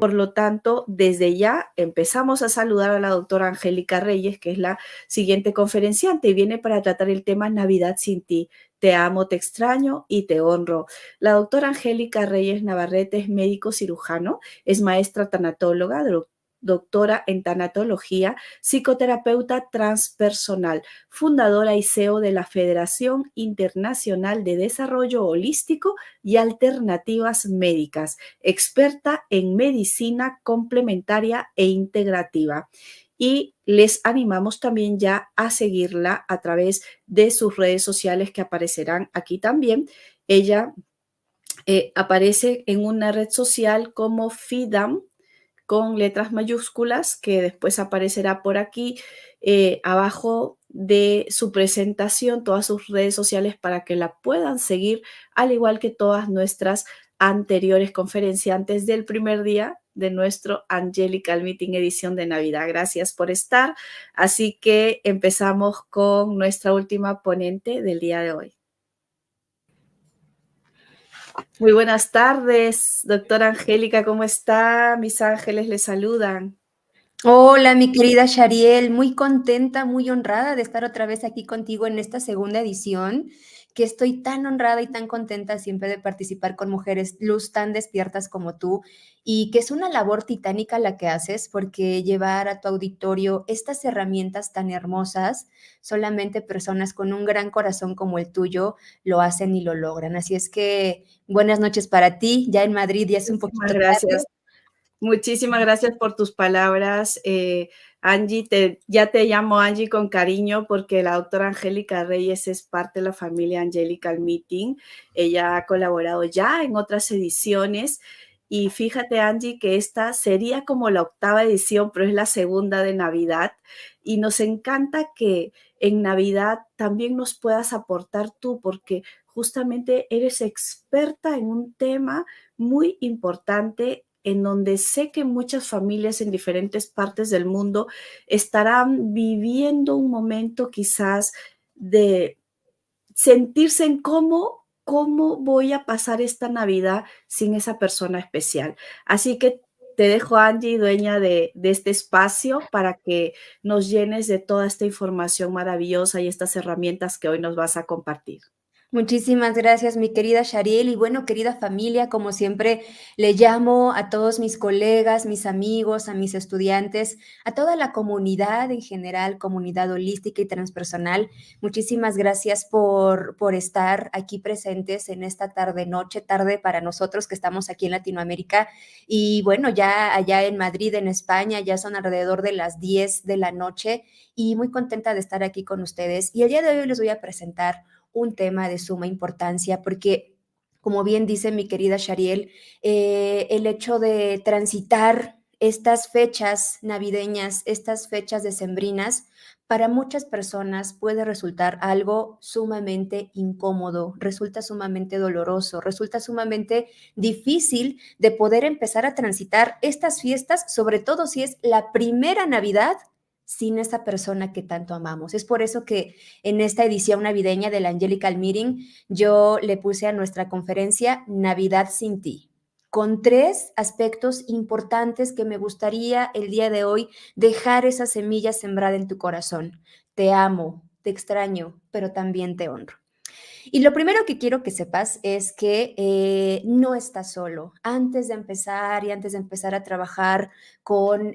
Por lo tanto, desde ya empezamos a saludar a la doctora Angélica Reyes, que es la siguiente conferenciante y viene para tratar el tema Navidad sin ti. Te amo, te extraño y te honro. La doctora Angélica Reyes Navarrete es médico cirujano, es maestra tanatóloga, doctora en tanatología, psicoterapeuta transpersonal, fundadora y CEO de la Federación Internacional de Desarrollo Holístico y Alternativas Médicas, experta en medicina complementaria e integrativa. Y les animamos también ya a seguirla a través de sus redes sociales que aparecerán aquí también. Ella aparece en una red social como FIDAM, con letras mayúsculas, que después aparecerá por aquí abajo de su presentación, todas sus redes sociales para que la puedan seguir, al igual que todas nuestras anteriores conferenciantes del primer día de nuestro Angelical Meeting edición de Navidad. Gracias por estar. Así que empezamos con nuestra última ponente del día de hoy. Muy buenas tardes, doctora Angélica, ¿cómo está? Mis ángeles le saludan. Hola, mi querida Shariel, muy contenta, muy honrada de estar otra vez aquí contigo en esta segunda edición, que estoy tan honrada y tan contenta siempre de participar con mujeres luz tan despiertas como tú y que es una labor titánica la que haces porque llevar a tu auditorio estas herramientas tan hermosas, solamente personas con un gran corazón como el tuyo lo hacen y lo logran. Así es que buenas noches para ti, ya en Madrid ya es un Muchísimas poquito tarde. gracias. Muchísimas gracias por tus palabras. Angie, ya te llamo Angie con cariño porque la doctora Angélica Reyes es parte de la familia Angelical Meeting. Ella ha colaborado ya en otras ediciones y fíjate, Angie, que esta sería como la octava edición, pero es la segunda de Navidad y nos encanta que en Navidad también nos puedas aportar tú porque justamente eres experta en un tema muy importante en donde sé que muchas familias en diferentes partes del mundo estarán viviendo un momento quizás de sentirse en cómo voy a pasar esta Navidad sin esa persona especial. Así que te dejo, Angie, dueña de este espacio para que nos llenes de toda esta información maravillosa y estas herramientas que hoy nos vas a compartir. Muchísimas gracias, mi querida Shariel. Y bueno, querida familia, como siempre, le llamo a todos mis colegas, mis amigos, a mis estudiantes, a toda la comunidad en general, comunidad holística y transpersonal. Muchísimas gracias por estar aquí presentes en esta tarde-noche, tarde para nosotros que estamos aquí en Latinoamérica. Y bueno, ya allá en Madrid, en España, ya son alrededor de las 10 de la noche y muy contenta de estar aquí con ustedes. Y el día de hoy les voy a presentar un tema de suma importancia porque, como bien dice mi querida Shariel, el hecho de transitar estas fechas navideñas, estas fechas decembrinas, para muchas personas puede resultar algo sumamente incómodo, resulta sumamente doloroso, resulta sumamente difícil de poder empezar a transitar estas fiestas, sobre todo si es la primera Navidad sin esa persona que tanto amamos. Es por eso que en esta edición navideña del Angelical Meeting, yo le puse a nuestra conferencia Navidad sin ti, con 3 aspectos importantes que me gustaría el día de hoy dejar esa semilla sembrada en tu corazón. Te amo, te extraño, pero también te honro. Y lo primero que quiero que sepas es que no estás solo. Antes de empezar y antes de empezar a trabajar con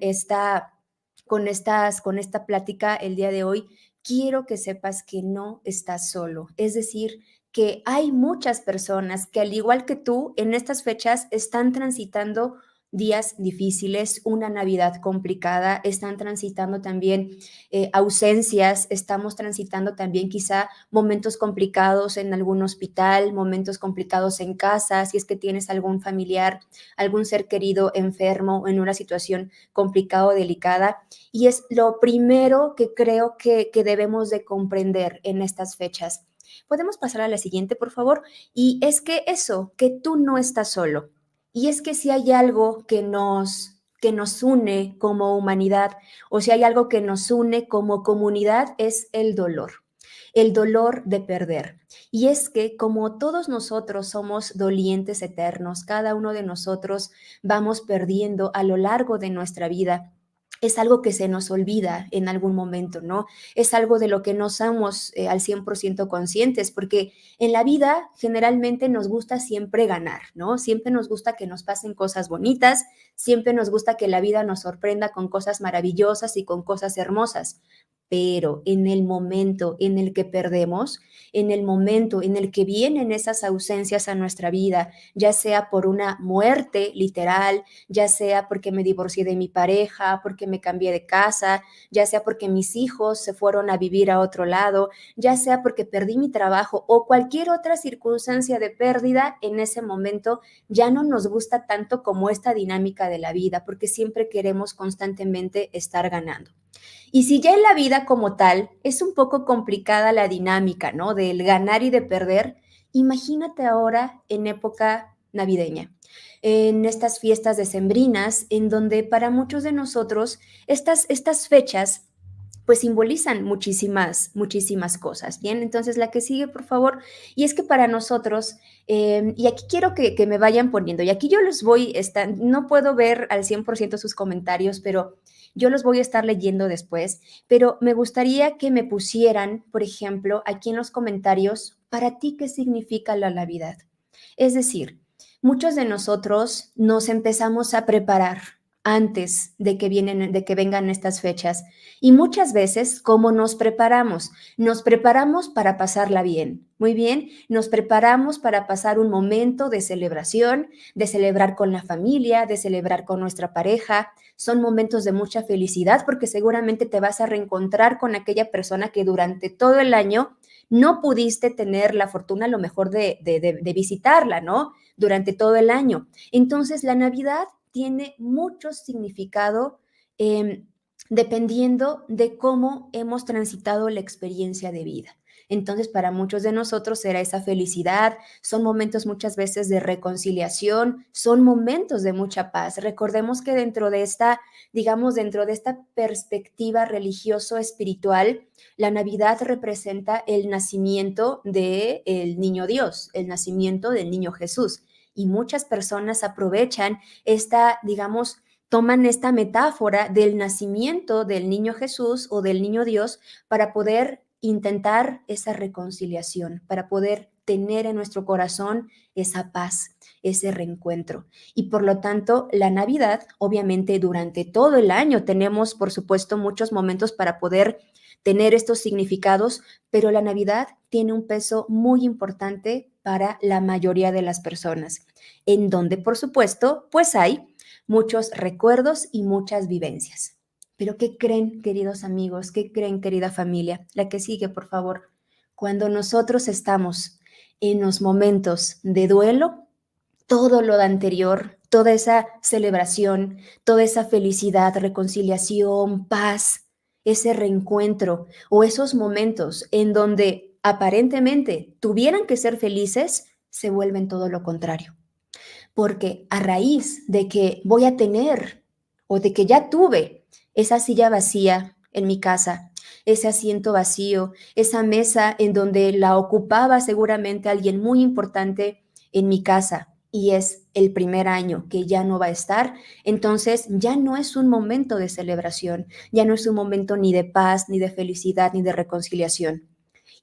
con esta plática el día de hoy, quiero que sepas que no estás solo. Es decir, que hay muchas personas que al igual que tú en estas fechas están transitando días difíciles, una Navidad complicada, están transitando también ausencias, estamos transitando también quizá momentos complicados en algún hospital, momentos complicados en casa, si es que tienes algún familiar, algún ser querido enfermo en una situación complicada o delicada. Y es lo primero que creo que debemos de comprender en estas fechas. Podemos pasar a la siguiente, por favor. Y es que eso, que tú no estás solo. Y es que si hay algo que nos une como humanidad o si hay algo que nos une como comunidad, es el dolor. el dolor de perder. Y es que como todos nosotros somos dolientes eternos, cada uno de nosotros vamos perdiendo a lo largo de nuestra vida. Es algo que se nos olvida en algún momento, ¿no? Es algo de lo que no somos al 100% conscientes, porque en la vida generalmente nos gusta siempre ganar, ¿no? Siempre nos gusta que nos pasen cosas bonitas, siempre nos gusta que la vida nos sorprenda con cosas maravillosas y con cosas hermosas. Pero en el momento en el que perdemos, en el momento en el que vienen esas ausencias a nuestra vida, ya sea por una muerte literal, ya sea porque me divorcié de mi pareja, porque me cambié de casa, ya sea porque mis hijos se fueron a vivir a otro lado, ya sea porque perdí mi trabajo o cualquier otra circunstancia de pérdida, en ese momento ya no nos gusta tanto como esta dinámica de la vida, porque siempre queremos constantemente estar ganando. Y si ya en la vida como tal es un poco complicada la dinámica, ¿no? Del ganar y de perder, imagínate ahora en época navideña, en estas fiestas decembrinas, en donde para muchos de nosotros estas fechas pues simbolizan muchísimas cosas, ¿bien? Entonces, la que sigue, por favor, y es que para nosotros, y aquí quiero que me vayan poniendo, y aquí yo los voy, no puedo ver al 100% sus comentarios, pero yo los voy a estar leyendo después, pero me gustaría que me pusieran, por ejemplo, aquí en los comentarios, para ti, ¿qué significa la Navidad? Es decir, muchos de nosotros nos empezamos a preparar antes de que vengan estas fechas. Y muchas veces, ¿cómo nos preparamos? Nos preparamos para pasarla bien. Muy bien, nos preparamos para pasar un momento de celebración, de celebrar con la familia, de celebrar con nuestra pareja. Son momentos de mucha felicidad porque seguramente te vas a reencontrar con aquella persona que durante todo el año no pudiste tener la fortuna a lo mejor de visitarla, ¿no? Durante todo el año. Entonces, la Navidad tiene mucho significado dependiendo de cómo hemos transitado la experiencia de vida. Entonces, para muchos de nosotros será esa felicidad, son momentos muchas veces de reconciliación, son momentos de mucha paz. Recordemos que dentro de esta, digamos, dentro de esta perspectiva religioso-espiritual, la Navidad representa el nacimiento del niño Dios, el nacimiento del niño Jesús. Y muchas personas aprovechan esta, digamos, toman esta metáfora del nacimiento del niño Jesús o del niño Dios para poder intentar esa reconciliación, para poder tener en nuestro corazón esa paz, ese reencuentro. Y por lo tanto, la Navidad, obviamente durante todo el año tenemos, por supuesto, muchos momentos para poder tener estos significados, pero la Navidad tiene un peso muy importante para la mayoría de las personas, en donde, por supuesto, pues hay muchos recuerdos y muchas vivencias. Pero ¿qué creen, queridos amigos? ¿Qué creen, querida familia? La que sigue, por favor. Cuando nosotros estamos en los momentos de duelo, todo lo anterior, toda esa celebración, toda esa felicidad, reconciliación, paz, ese reencuentro o esos momentos en donde aparentemente tuvieran que ser felices, se vuelven todo lo contrario. Porque a raíz de que voy a tener o de que ya tuve esa silla vacía en mi casa, ese asiento vacío, esa mesa en donde la ocupaba seguramente alguien muy importante en mi casa y es el primer año que ya no va a estar, entonces ya no es un momento de celebración, ya no es un momento ni de paz, ni de felicidad, ni de reconciliación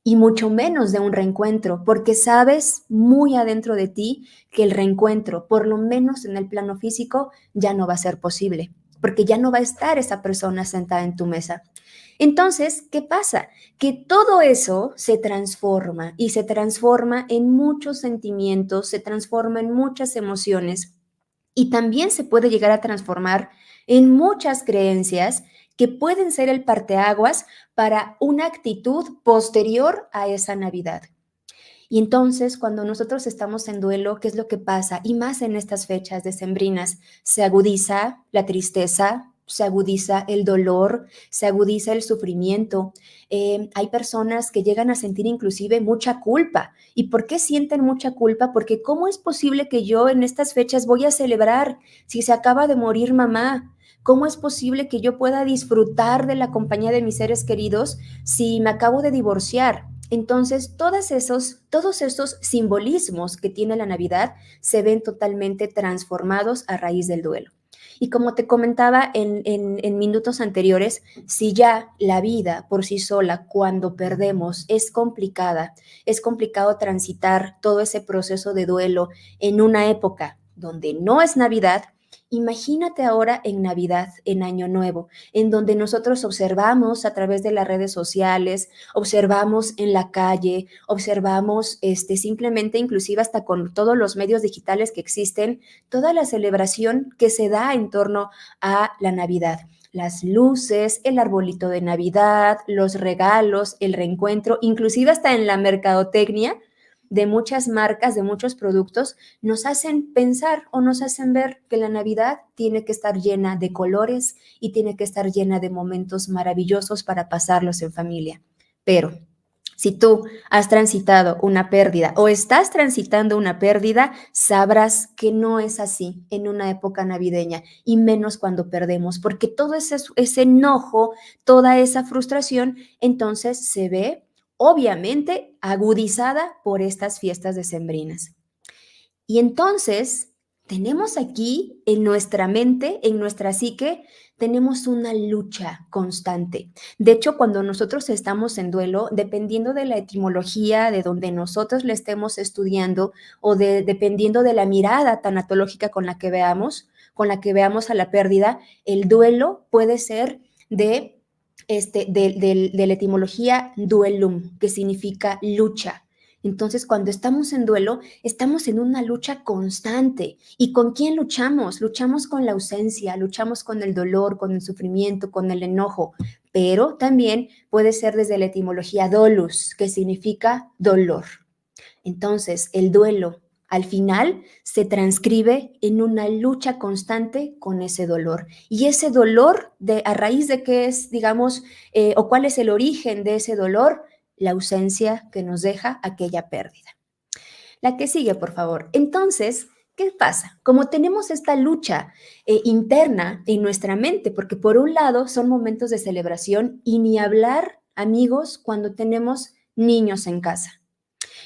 y mucho menos de un reencuentro, porque sabes muy adentro de ti que el reencuentro, por lo menos en el plano físico, ya no va a ser posible, porque ya no va a estar esa persona sentada en tu mesa. Entonces, ¿qué pasa? Que todo eso se transforma y se transforma en muchos sentimientos, se transforma en muchas emociones y también se puede llegar a transformar en muchas creencias que pueden ser el parteaguas para una actitud posterior a esa Navidad. Y entonces, cuando nosotros estamos en duelo, ¿qué es lo que pasa? Y más en estas fechas decembrinas, se agudiza la tristeza, se agudiza el dolor, se agudiza el sufrimiento. Hay personas que llegan a sentir inclusive mucha culpa. ¿Y por qué sienten mucha culpa? Porque ¿cómo es posible que yo en estas fechas voy a celebrar si se acaba de morir mamá? ¿Cómo es posible que yo pueda disfrutar de la compañía de mis seres queridos si me acabo de divorciar? Entonces, todos esos simbolismos que tiene la Navidad se ven totalmente transformados a raíz del duelo. Y como te comentaba en minutos anteriores, si ya la vida por sí sola, cuando perdemos, es complicado transitar todo ese proceso de duelo en una época donde no es Navidad. Imagínate ahora en Navidad, en Año Nuevo, en donde nosotros observamos a través de las redes sociales, observamos en la calle, observamos simplemente, inclusive hasta con todos los medios digitales que existen, toda la celebración que se da en torno a la Navidad. Las luces, el arbolito de Navidad, los regalos, el reencuentro, inclusive hasta en la mercadotecnia de muchas marcas, de muchos productos, nos hacen pensar o nos hacen ver que la Navidad tiene que estar llena de colores y tiene que estar llena de momentos maravillosos para pasarlos en familia. Pero si tú has transitado una pérdida o estás transitando una pérdida, sabrás que no es así en una época navideña y menos cuando perdemos, porque todo ese enojo, toda esa frustración, entonces se ve obviamente agudizada por estas fiestas decembrinas. Y entonces tenemos aquí en nuestra mente, en nuestra psique, tenemos una lucha constante. De hecho, cuando nosotros estamos en duelo, dependiendo de la etimología de donde nosotros le estemos estudiando o dependiendo de la mirada tanatológica con la que veamos a la pérdida, el duelo puede ser de la etimología duelum, que significa lucha. Entonces, cuando estamos en duelo, estamos en una lucha constante. ¿Y con quién luchamos? Luchamos con la ausencia, luchamos con el dolor, con el sufrimiento, con el enojo, pero también puede ser desde la etimología dolus, que significa dolor. Entonces, el duelo al final se transcribe en una lucha constante con ese dolor. Y ese dolor, a raíz de qué es, digamos, o cuál es el origen de ese dolor, la ausencia que nos deja aquella pérdida. La que sigue, por favor. Entonces, ¿qué pasa? Como tenemos esta lucha interna en nuestra mente, porque por un lado son momentos de celebración y ni hablar, amigos, cuando tenemos niños en casa.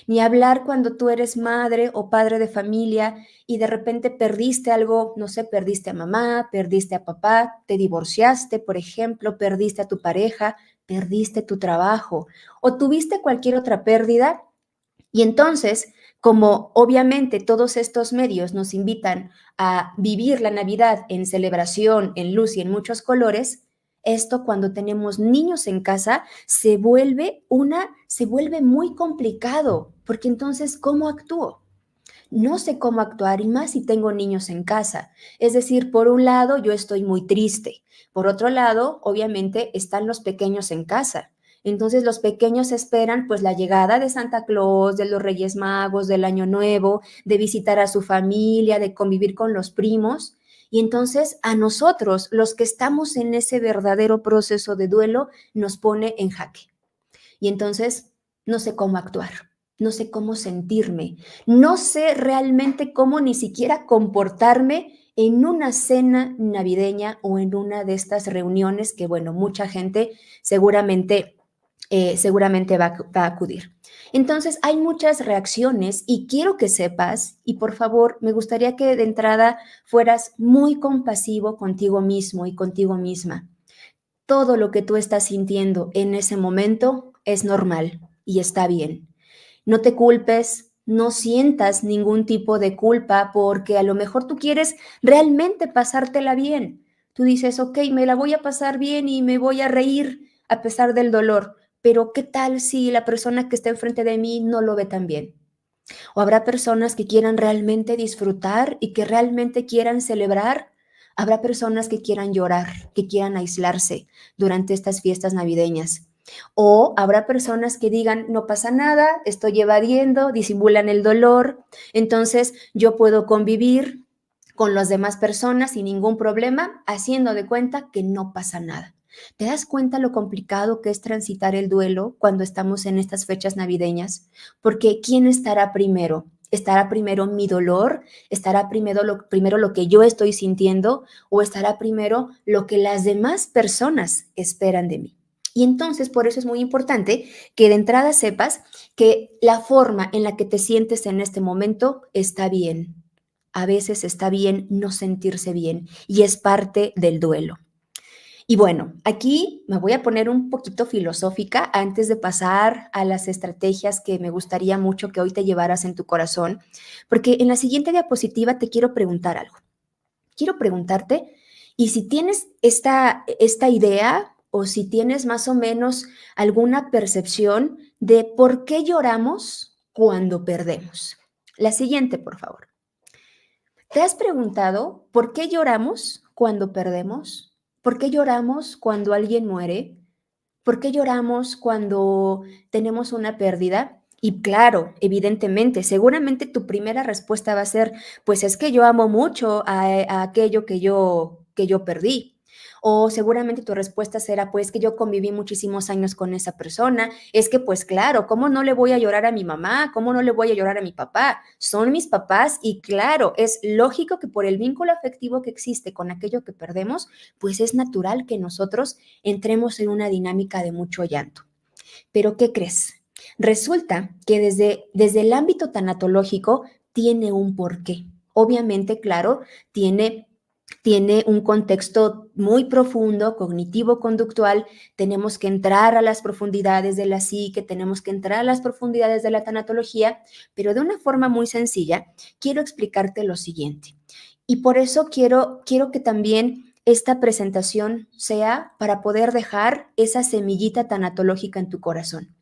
Ni hablar cuando tú eres madre o padre de familia y de repente perdiste algo, no sé, perdiste a mamá, perdiste a papá, te divorciaste, por ejemplo, perdiste a tu pareja, perdiste tu trabajo o tuviste cualquier otra pérdida. Y entonces, como obviamente todos estos medios nos invitan a vivir la Navidad en celebración, en luz y en muchos colores, esto cuando tenemos niños en casa se vuelve muy complicado, porque entonces, ¿cómo actúo? No sé cómo actuar y más si tengo niños en casa. Es decir, por un lado yo estoy muy triste, por otro lado, obviamente están los pequeños en casa. Entonces los pequeños esperan pues la llegada de Santa Claus, de los Reyes Magos, del Año Nuevo, de visitar a su familia, de convivir con los primos. Y entonces a nosotros, los que estamos en ese verdadero proceso de duelo, nos pone en jaque. Y entonces no sé cómo actuar, no sé cómo sentirme, no sé realmente cómo ni siquiera comportarme en una cena navideña o en una de estas reuniones que, bueno, mucha gente seguramente va a acudir. Entonces, hay muchas reacciones y quiero que sepas, y por favor, me gustaría que de entrada fueras muy compasivo contigo mismo y contigo misma. Todo lo que tú estás sintiendo en ese momento es normal y está bien. No te culpes, no sientas ningún tipo de culpa porque a lo mejor tú quieres realmente pasártela bien. Tú dices, ok, me la voy a pasar bien y me voy a reír a pesar del dolor, pero ¿qué tal si la persona que está enfrente de mí no lo ve tan bien? O habrá personas que quieran realmente disfrutar y que realmente quieran celebrar. Habrá personas que quieran llorar, que quieran aislarse durante estas fiestas navideñas. O habrá personas que digan, no pasa nada, estoy evadiendo, disimulan el dolor, entonces yo puedo convivir con las demás personas sin ningún problema, haciendo de cuenta que no pasa nada. ¿Te das cuenta lo complicado que es transitar el duelo cuando estamos en estas fechas navideñas? Porque ¿quién estará primero? ¿Estará primero mi dolor? ¿Estará primero lo que yo estoy sintiendo? ¿O estará primero lo que las demás personas esperan de mí? Y entonces, por eso es muy importante que de entrada sepas que la forma en la que te sientes en este momento está bien. A veces está bien no sentirse bien y es parte del duelo. Y bueno, aquí me voy a poner un poquito filosófica antes de pasar a las estrategias que me gustaría mucho que hoy te llevaras en tu corazón, porque en la siguiente diapositiva te quiero preguntar algo. Quiero preguntarte, y si tienes esta idea o si tienes más o menos alguna percepción de por qué lloramos cuando perdemos. La siguiente, por favor. ¿Te has preguntado por qué lloramos cuando perdemos? ¿Por qué lloramos cuando alguien muere? ¿Por qué lloramos cuando tenemos una pérdida? Y claro, evidentemente, seguramente tu primera respuesta va a ser, pues es que yo amo mucho a aquello que yo perdí. O seguramente tu respuesta será, pues que yo conviví muchísimos años con esa persona. Es que, pues claro, ¿cómo no le voy a llorar a mi mamá? ¿Cómo no le voy a llorar a mi papá? Son mis papás y claro, es lógico que por el vínculo afectivo que existe con aquello que perdemos, pues es natural que nosotros entremos en una dinámica de mucho llanto. Pero ¿qué crees? Resulta que desde el ámbito tanatológico tiene un porqué. Obviamente, claro, tiene un contexto muy profundo, cognitivo-conductual, tenemos que entrar a las profundidades de la psique, tenemos que entrar a las profundidades de la tanatología, pero de una forma muy sencilla, quiero explicarte lo siguiente. Y por eso quiero que también esta presentación sea para poder dejar esa semillita tanatológica en tu corazón.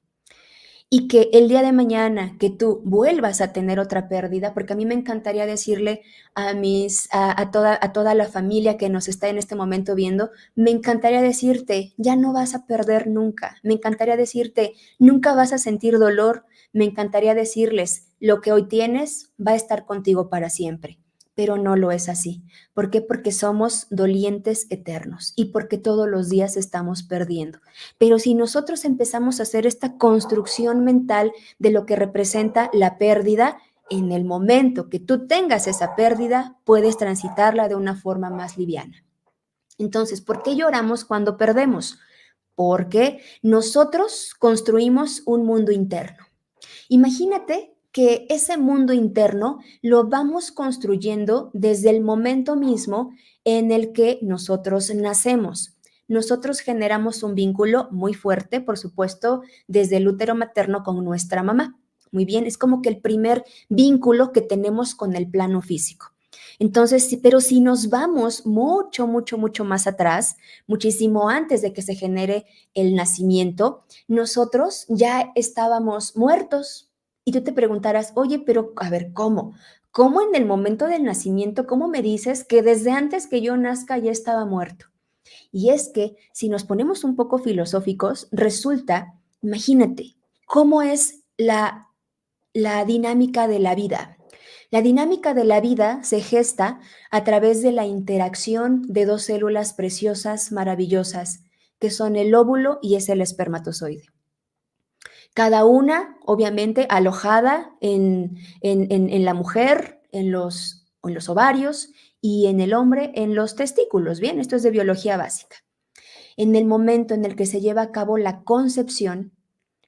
Y que el día de mañana que tú vuelvas a tener otra pérdida, porque a mí me encantaría decirle a toda la familia que nos está en este momento viendo, me encantaría decirte, ya no vas a perder nunca, me encantaría decirte, nunca vas a sentir dolor, me encantaría decirles, lo que hoy tienes va a estar contigo para siempre, pero no lo es así. ¿Por qué? Porque somos dolientes eternos y porque todos los días estamos perdiendo. Pero si nosotros empezamos a hacer esta construcción mental de lo que representa la pérdida, en el momento que tú tengas esa pérdida, puedes transitarla de una forma más liviana. Entonces, ¿por qué lloramos cuando perdemos? Porque nosotros construimos un mundo interno. Imagínate que ese mundo interno lo vamos construyendo desde el momento mismo en el que nosotros nacemos. Nosotros generamos un vínculo muy fuerte, por supuesto, desde el útero materno con nuestra mamá. Muy bien, es como que el primer vínculo que tenemos con el plano físico. Entonces, pero si nos vamos mucho más atrás, muchísimo antes de que se genere el nacimiento, nosotros ya estábamos muertos. Y tú te preguntarás, oye, pero a ver, ¿cómo? ¿Cómo en el momento del nacimiento, cómo me dices que desde antes que yo nazca ya estaba muerto? Y es que si nos ponemos un poco filosóficos, resulta, imagínate, cómo es la dinámica de la vida. La dinámica de la vida se gesta a través de la interacción de dos células preciosas, maravillosas, que son el óvulo y es el espermatozoide. Cada una, obviamente, alojada en la mujer, en los ovarios y en el hombre, en los testículos. Bien, esto es de biología básica. En el momento en el que se lleva a cabo la concepción,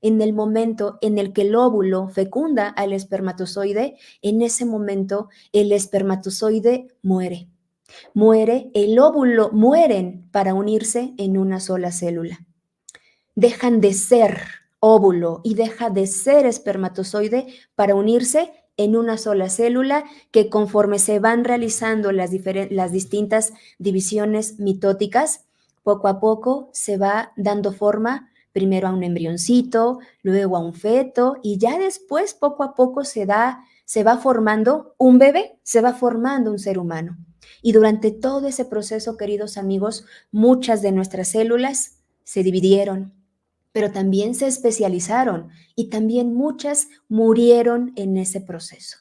en el momento en el que el óvulo fecunda al espermatozoide, en ese momento el espermatozoide muere. Muere, el óvulo mueren para unirse en una sola célula. Dejan de ser óvulo y deja de ser espermatozoide para unirse en una sola célula que conforme se van realizando las distintas divisiones mitóticas, poco a poco se va dando forma primero a un embrioncito, luego a un feto y ya después poco a poco se va formando un bebé, se va formando un ser humano. Y durante todo ese proceso, queridos amigos, muchas de nuestras células se dividieron, pero también se especializaron y también muchas murieron en ese proceso.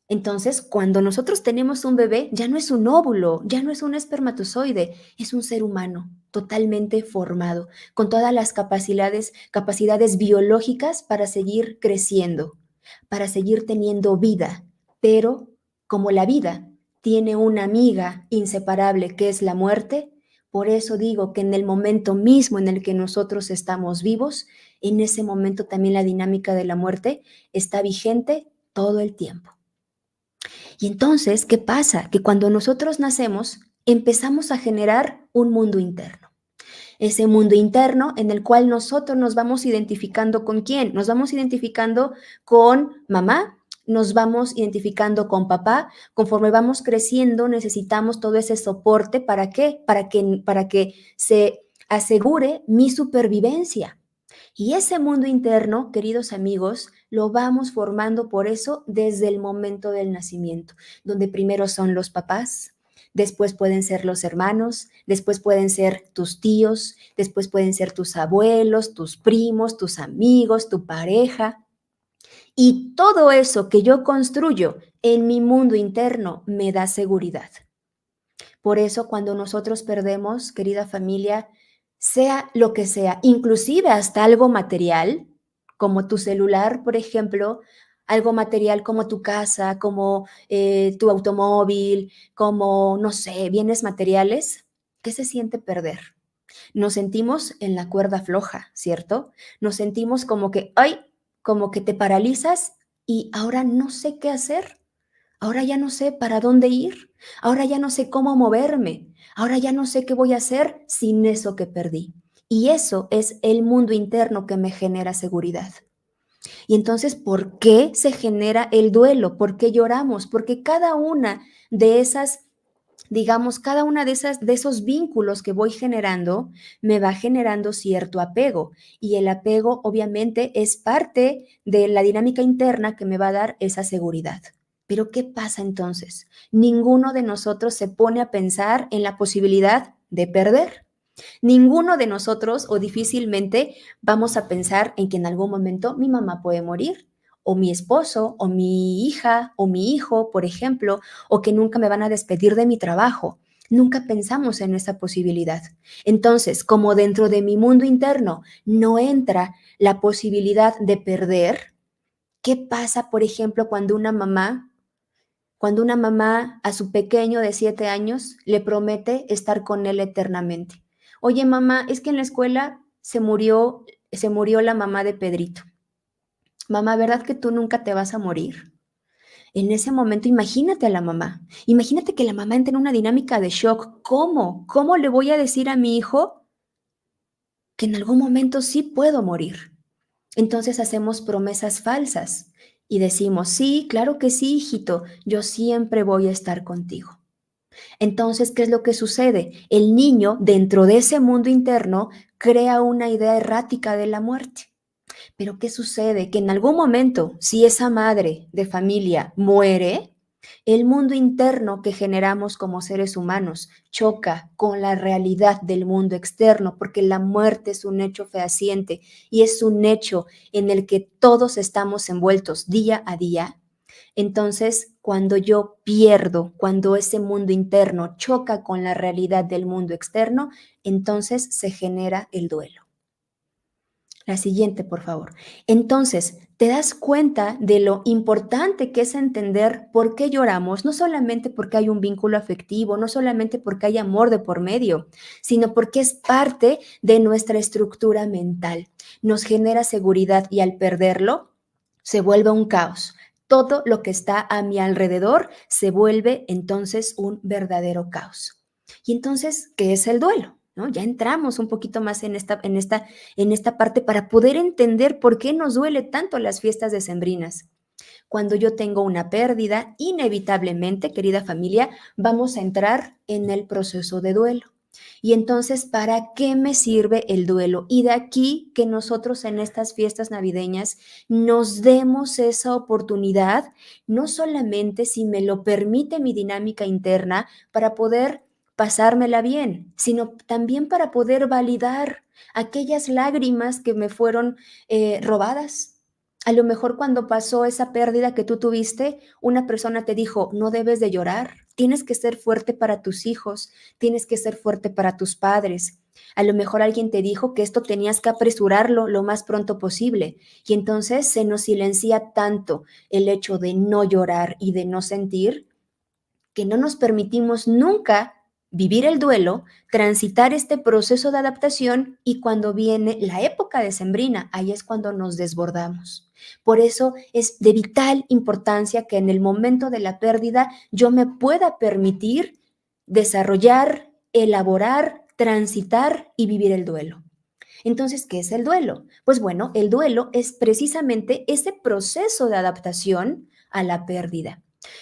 Entonces, cuando nosotros tenemos un bebé, ya no es un óvulo, ya no es un espermatozoide, es un ser humano totalmente formado, con todas las capacidades biológicas para seguir creciendo, para seguir teniendo vida. Pero como la vida tiene una amiga inseparable que es la muerte, Por eso digo que en el momento mismo en el que nosotros estamos vivos, en ese momento también la dinámica de la muerte está vigente todo el tiempo. Y entonces, ¿qué pasa? Que cuando nosotros nacemos, empezamos a generar un mundo interno. Ese mundo interno en el cual nosotros nos vamos identificando con quién. Nos vamos identificando con mamá, nos vamos identificando con papá. Conforme vamos creciendo, necesitamos todo ese soporte. ¿Para qué? Para que se asegure mi supervivencia. Y ese mundo interno, queridos amigos, lo vamos formando por eso desde el momento del nacimiento, donde primero son los papás, después pueden ser los hermanos, después pueden ser tus tíos, después pueden ser tus abuelos, tus primos, tus amigos, tu pareja. Y todo eso que yo construyo en mi mundo interno me da seguridad. Por eso cuando nosotros perdemos, querida familia, sea lo que sea, inclusive hasta algo material, como tu celular, por ejemplo, algo material como tu casa, como tu automóvil, como, no sé, bienes materiales, ¿qué se siente perder? Nos sentimos en la cuerda floja, ¿cierto? Nos sentimos como que, ay, como que te paralizas y ahora no sé qué hacer. Ahora ya no sé para dónde ir, ahora ya no sé cómo moverme, ahora ya no sé qué voy a hacer sin eso que perdí. Y eso es el mundo interno que me genera seguridad. Y entonces, ¿por qué se genera el duelo? ¿Por qué lloramos? Porque cada una de esas, digamos, cada una de esos vínculos que voy generando me va generando cierto apego. Y el apego, obviamente, es parte de la dinámica interna que me va a dar esa seguridad. Pero ¿qué pasa entonces? Ninguno de nosotros se pone a pensar en la posibilidad de perder. Ninguno de nosotros o difícilmente vamos a pensar en que en algún momento mi mamá puede morir, o mi esposo, o mi hija, o mi hijo, por ejemplo, o que nunca me van a despedir de mi trabajo. Nunca pensamos en esa posibilidad. Entonces, como dentro de mi mundo interno no entra la posibilidad de perder, ¿qué pasa, por ejemplo, cuando una mamá a su pequeño de 7 años le promete estar con él eternamente? Oye, mamá, es que en la escuela se murió la mamá de Pedrito. Mamá, ¿verdad que tú nunca te vas a morir? En ese momento, imagínate a la mamá. Imagínate que la mamá entra en una dinámica de shock. ¿Cómo? ¿Cómo le voy a decir a mi hijo que en algún momento sí puedo morir? Entonces hacemos promesas falsas y decimos, sí, claro que sí, hijito, yo siempre voy a estar contigo. Entonces, ¿qué es lo que sucede? El niño, dentro de ese mundo interno, crea una idea errática de la muerte. Pero ¿qué sucede? Que en algún momento, si esa madre de familia muere, el mundo interno que generamos como seres humanos choca con la realidad del mundo externo, porque la muerte es un hecho fehaciente y es un hecho en el que todos estamos envueltos día a día. Entonces, cuando yo pierdo, cuando ese mundo interno choca con la realidad del mundo externo, entonces se genera el duelo. La siguiente, por favor. Entonces, te das cuenta de lo importante que es entender por qué lloramos, no solamente porque hay un vínculo afectivo, no solamente porque hay amor de por medio, sino porque es parte de nuestra estructura mental. Nos genera seguridad y al perderlo se vuelve un caos. Todo lo que está a mi alrededor se vuelve entonces un verdadero caos. Y entonces, ¿qué es el duelo? ¿No? Ya entramos un poquito más en esta parte para poder entender por qué nos duele tanto las fiestas decembrinas. Cuando yo tengo una pérdida, inevitablemente, querida familia, vamos a entrar en el proceso de duelo. Y entonces, ¿para qué me sirve el duelo? Y de aquí que nosotros en estas fiestas navideñas nos demos esa oportunidad, no solamente si me lo permite mi dinámica interna, para poder pasármela bien, sino también para poder validar aquellas lágrimas que me fueron robadas. A lo mejor cuando pasó esa pérdida que tú tuviste, una persona te dijo, no debes de llorar, tienes que ser fuerte para tus hijos, tienes que ser fuerte para tus padres. A lo mejor alguien te dijo que esto tenías que apresurarlo lo más pronto posible y entonces se nos silencia tanto el hecho de no llorar y de no sentir que no nos permitimos nunca vivir el duelo, transitar este proceso de adaptación y cuando viene la época decembrina, ahí es cuando nos desbordamos. Por eso es de vital importancia que en el momento de la pérdida yo me pueda permitir desarrollar, elaborar, transitar y vivir el duelo. Entonces, ¿qué es el duelo? Pues bueno, el duelo es precisamente ese proceso de adaptación a la pérdida.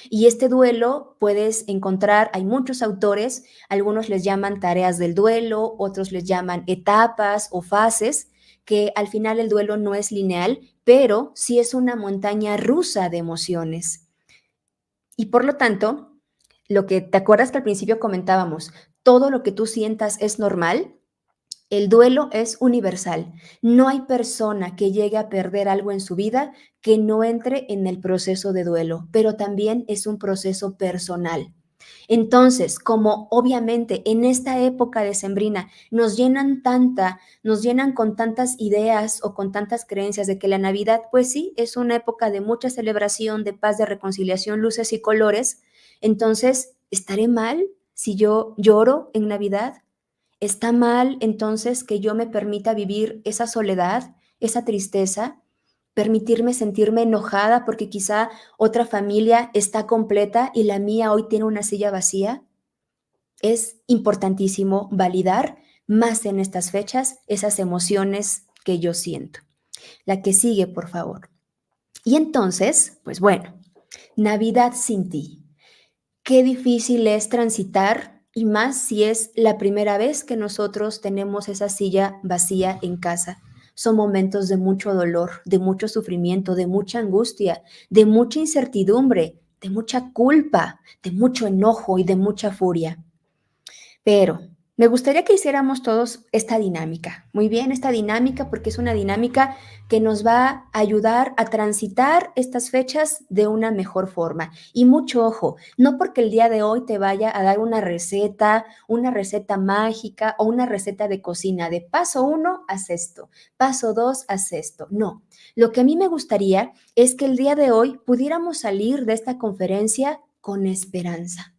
Y este duelo puedes encontrar, hay muchos autores, algunos les llaman tareas del duelo, otros les llaman etapas o fases, que al final el duelo no es lineal, pero sí es una montaña rusa de emociones. Y por lo tanto, lo que te acuerdas que al principio comentábamos, todo lo que tú sientas es normal, el duelo es universal. No hay persona que llegue a perder algo en su vida que no entre en el proceso de duelo, pero también es un proceso personal. Entonces, como obviamente en esta época decembrina nos llenan con tantas ideas o con tantas creencias de que la Navidad, pues sí, es una época de mucha celebración, de paz, de reconciliación, luces y colores. Entonces, ¿estaré mal si yo lloro en Navidad? ¿Está mal entonces que yo me permita vivir esa soledad, esa tristeza, permitirme sentirme enojada porque quizá otra familia está completa y la mía hoy tiene una silla vacía? Es importantísimo validar más en estas fechas esas emociones que yo siento. La que sigue, por favor. Y entonces, pues bueno, Navidad sin ti. Qué difícil es transitar y más si es la primera vez que nosotros tenemos esa silla vacía en casa. Son momentos de mucho dolor, de mucho sufrimiento, de mucha angustia, de mucha incertidumbre, de mucha culpa, de mucho enojo y de mucha furia. Pero me gustaría que hiciéramos todos esta dinámica. Muy bien, esta dinámica porque es una dinámica que nos va a ayudar a transitar estas fechas de una mejor forma. Y mucho ojo, no porque el día de hoy te vaya a dar una receta mágica o una receta de cocina de paso 1, haz esto, paso 2, haz esto. No, lo que a mí me gustaría es que el día de hoy pudiéramos salir de esta conferencia con esperanza.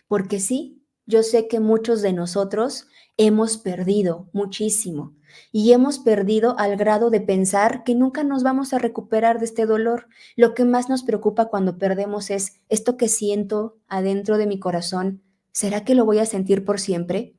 Porque sí, yo sé que muchos de nosotros hemos perdido muchísimo y hemos perdido al grado de pensar que nunca nos vamos a recuperar de este dolor. Lo que más nos preocupa cuando perdemos es esto que siento adentro de mi corazón. ¿Será que lo voy a sentir por siempre?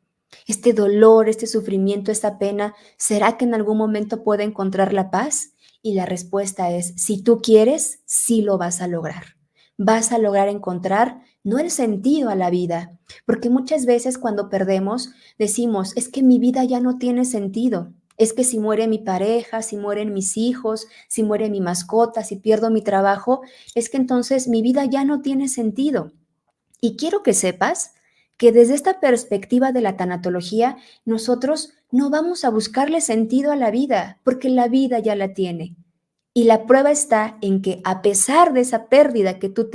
Este dolor, este sufrimiento, esta pena, ¿será que en algún momento pueda encontrar la paz? Y la respuesta es, si tú quieres, sí lo vas a lograr. Vas a lograr encontrar no el sentido a la vida, porque muchas veces cuando perdemos decimos, es que mi vida ya no tiene sentido, es que si muere mi pareja, si mueren mis hijos, si muere mi mascota, si pierdo mi trabajo, es que entonces mi vida ya no tiene sentido. Y quiero que sepas que desde esta perspectiva de la tanatología, nosotros no vamos a buscarle sentido a la vida, porque la vida ya la tiene. Y la prueba está en que a pesar de esa pérdida que tú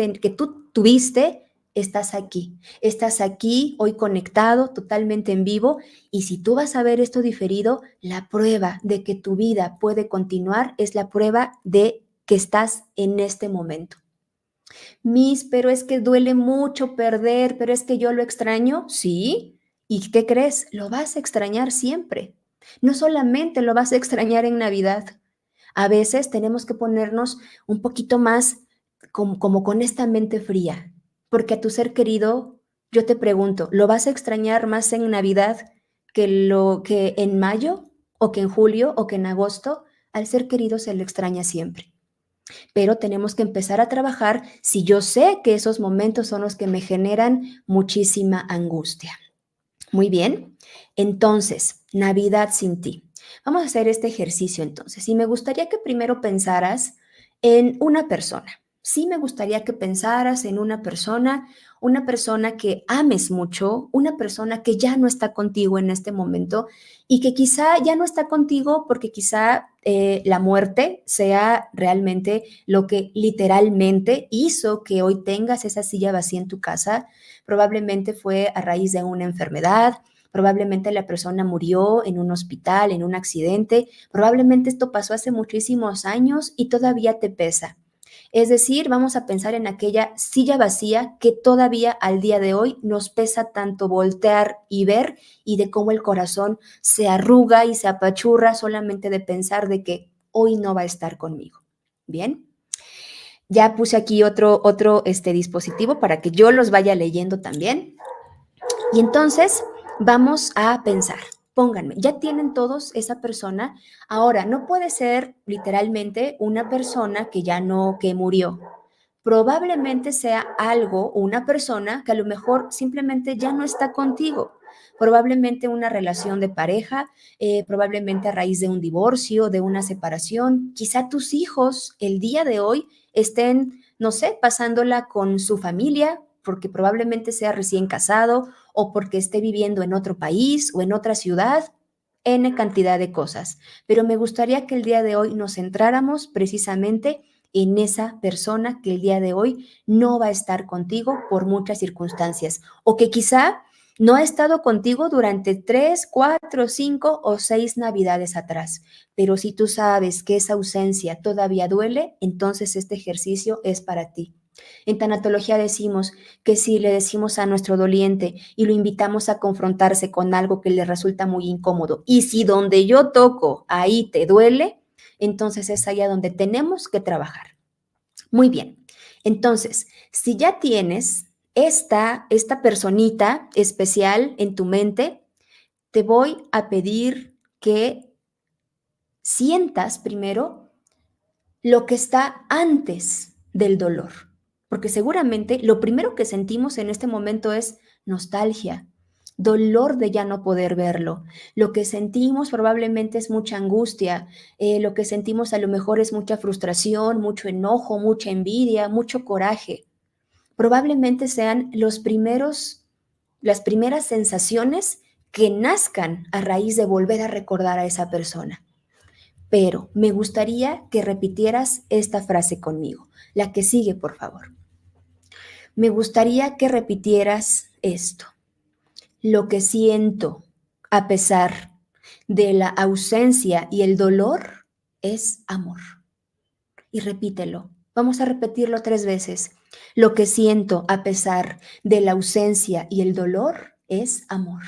tuviste, estás aquí hoy conectado, totalmente en vivo, y si tú vas a ver esto diferido, la prueba de que tu vida puede continuar es la prueba de que estás en este momento. Pero es que duele mucho perder, pero es que yo lo extraño, sí. ¿Y qué crees? Lo vas a extrañar siempre. No solamente lo vas a extrañar en Navidad. A veces tenemos que ponernos un poquito más como con esta mente fría, porque a tu ser querido, yo te pregunto, ¿lo vas a extrañar más en Navidad que en mayo o que en julio o que en agosto? Al ser querido se le extraña siempre. Pero tenemos que empezar a trabajar si yo sé que esos momentos son los que me generan muchísima angustia. Muy bien, entonces, Navidad sin ti. Vamos a hacer este ejercicio entonces y me gustaría que primero pensaras en una persona. Sí me gustaría que pensaras en una persona que ames mucho, una persona que ya no está contigo en este momento y que quizá ya no está contigo porque quizá la muerte sea realmente lo que literalmente hizo que hoy tengas esa silla vacía en tu casa. Probablemente fue a raíz de una enfermedad. Probablemente la persona murió en un hospital, en un accidente. Probablemente esto pasó hace muchísimos años y todavía te pesa. Es decir, vamos a pensar en aquella silla vacía que todavía al día de hoy nos pesa tanto voltear y ver, y de cómo el corazón se arruga y se apachurra solamente de pensar de que hoy no va a estar conmigo. Bien, ya puse aquí otro dispositivo para que yo los vaya leyendo también. Y entonces vamos a pensar, pónganme, ya tienen todos esa persona. Ahora, no puede ser literalmente una persona que ya no, que murió. Probablemente sea algo, una persona que a lo mejor simplemente ya no está contigo. Probablemente una relación de pareja, probablemente a raíz de un divorcio, de una separación. Quizá tus hijos el día de hoy estén, no sé, pasándola con su familia, porque probablemente sea recién casado o porque esté viviendo en otro país o en otra ciudad, N cantidad de cosas. Pero me gustaría que el día de hoy nos centráramos precisamente en esa persona que el día de hoy no va a estar contigo por muchas circunstancias, o que quizá no ha estado contigo durante 3, 4, 5 o 6 navidades atrás. Pero si tú sabes que esa ausencia todavía duele, entonces este ejercicio es para ti. En tanatología decimos que si le decimos a nuestro doliente y lo invitamos a confrontarse con algo que le resulta muy incómodo, y si donde yo toco ahí te duele, entonces es allá donde tenemos que trabajar. Muy bien. Entonces, si ya tienes esta personita especial en tu mente, te voy a pedir que sientas primero lo que está antes del dolor, porque seguramente lo primero que sentimos en este momento es nostalgia, dolor de ya no poder verlo. Lo que sentimos probablemente es mucha angustia, lo que sentimos a lo mejor es mucha frustración, mucho enojo, mucha envidia, mucho coraje. Probablemente sean las primeras sensaciones que nazcan a raíz de volver a recordar a esa persona. Pero me gustaría que repitieras esta frase conmigo, la que sigue, por favor. Me gustaría que repitieras esto. Lo que siento a pesar de la ausencia y el dolor es amor. Y repítelo. Vamos a repetirlo 3 veces. Lo que siento a pesar de la ausencia y el dolor es amor.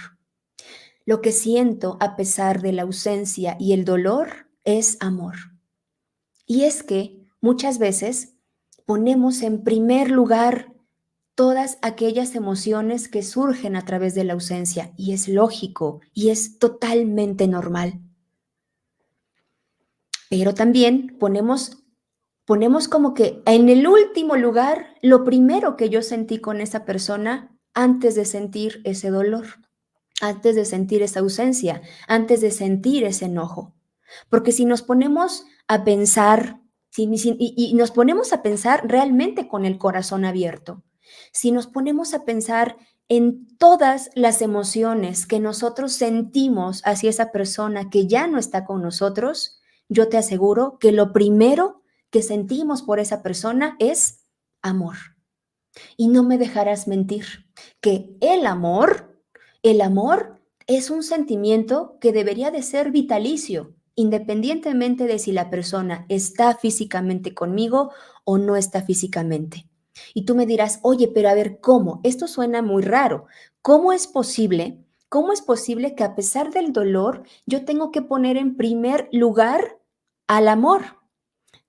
Lo que siento a pesar de la ausencia y el dolor es amor. Y es que muchas veces ponemos en primer lugar todas aquellas emociones que surgen a través de la ausencia, y es lógico y es totalmente normal. Pero también ponemos como que en el último lugar lo primero que yo sentí con esa persona antes de sentir ese dolor, antes de sentir esa ausencia, antes de sentir ese enojo. Porque si nos ponemos a pensar, y nos ponemos a pensar realmente con el corazón abierto, si nos ponemos a pensar en todas las emociones que nosotros sentimos hacia esa persona que ya no está con nosotros, yo te aseguro que lo primero que sentimos por esa persona es amor. Y no me dejarás mentir, que el amor es un sentimiento que debería de ser vitalicio, independientemente de si la persona está físicamente conmigo o no está físicamente. Y tú me dirás, oye, pero a ver, ¿cómo? Esto suena muy raro. ¿Cómo es posible? ¿Cómo es posible que a pesar del dolor yo tengo que poner en primer lugar al amor?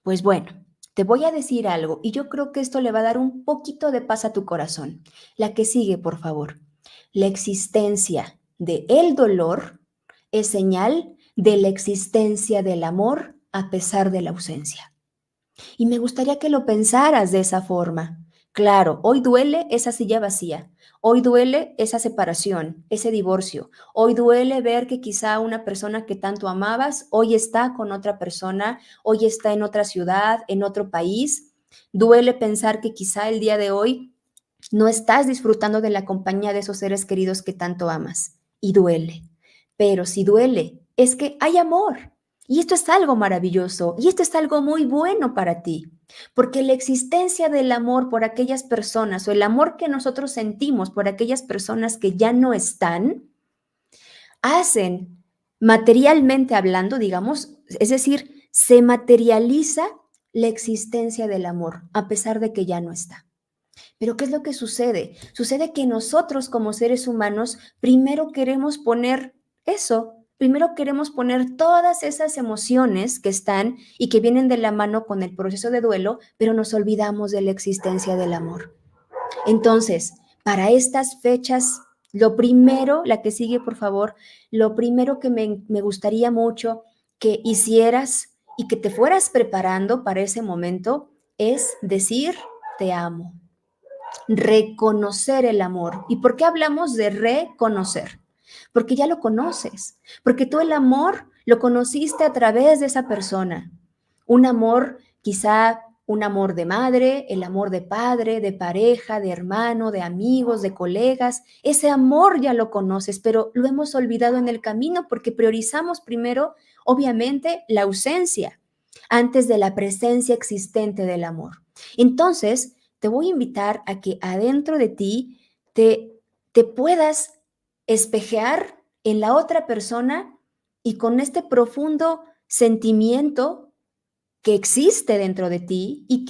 Pues bueno, te voy a decir algo y yo creo que esto le va a dar un poquito de paz a tu corazón. La que sigue, por favor. La existencia de el dolor es señal de la existencia del amor a pesar de la ausencia. Y me gustaría que lo pensaras de esa forma. Claro, hoy duele esa silla vacía, hoy duele esa separación, ese divorcio, hoy duele ver que quizá una persona que tanto amabas hoy está con otra persona, hoy está en otra ciudad, en otro país. Duele pensar que quizá el día de hoy no estás disfrutando de la compañía de esos seres queridos que tanto amas. Y duele. Pero si duele, es que hay amor. Y esto es algo maravilloso. Y esto es algo muy bueno para ti. Porque la existencia del amor por aquellas personas o el amor que nosotros sentimos por aquellas personas que ya no están, hacen materialmente hablando, digamos, es decir, se materializa la existencia del amor, a pesar de que ya no está. Pero ¿qué es lo que sucede? Sucede que nosotros como seres humanos primero queremos poner eso, primero queremos poner todas esas emociones que están y que vienen de la mano con el proceso de duelo, pero nos olvidamos de la existencia del amor. Entonces, para estas fechas, lo primero, la que sigue, por favor, lo primero que me gustaría mucho que hicieras y que te fueras preparando para ese momento es decir, te amo, reconocer el amor. ¿Y por qué hablamos de reconocer? Porque ya lo conoces, porque tú el amor lo conociste a través de esa persona. Un amor, quizá un amor de madre, el amor de padre, de pareja, de hermano, de amigos, de colegas. Ese amor ya lo conoces, pero lo hemos olvidado en el camino porque priorizamos primero, obviamente, la ausencia antes de la presencia existente del amor. Entonces, te voy a invitar a que adentro de ti te puedas espejear en la otra persona y con este profundo sentimiento que existe dentro de ti y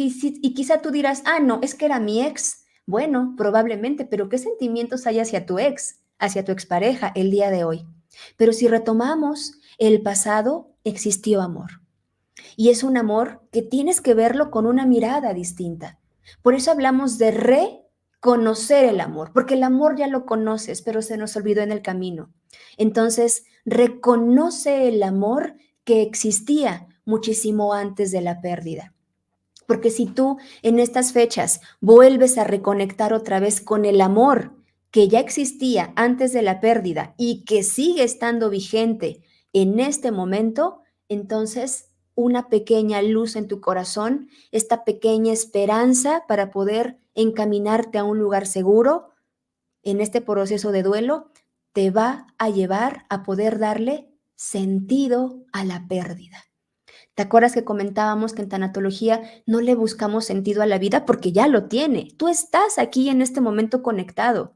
quizá tú dirás, ah, no, es que era mi ex. Bueno, probablemente, pero ¿qué sentimientos hay hacia tu ex, hacia tu expareja el día de hoy? Pero si retomamos el pasado, existió amor. Y es un amor que tienes que verlo con una mirada distinta. Por eso hablamos de reconocer el amor, porque el amor ya lo conoces, pero se nos olvidó en el camino. Entonces, reconoce el amor que existía muchísimo antes de la pérdida. Porque si tú en estas fechas vuelves a reconectar otra vez con el amor que ya existía antes de la pérdida y que sigue estando vigente en este momento, entonces una pequeña luz en tu corazón, esta pequeña esperanza para poder encaminarte a un lugar seguro en este proceso de duelo, te va a llevar a poder darle sentido a la pérdida. ¿Te acuerdas que comentábamos que en tanatología no le buscamos sentido a la vida porque ya lo tiene? Tú estás aquí en este momento conectado.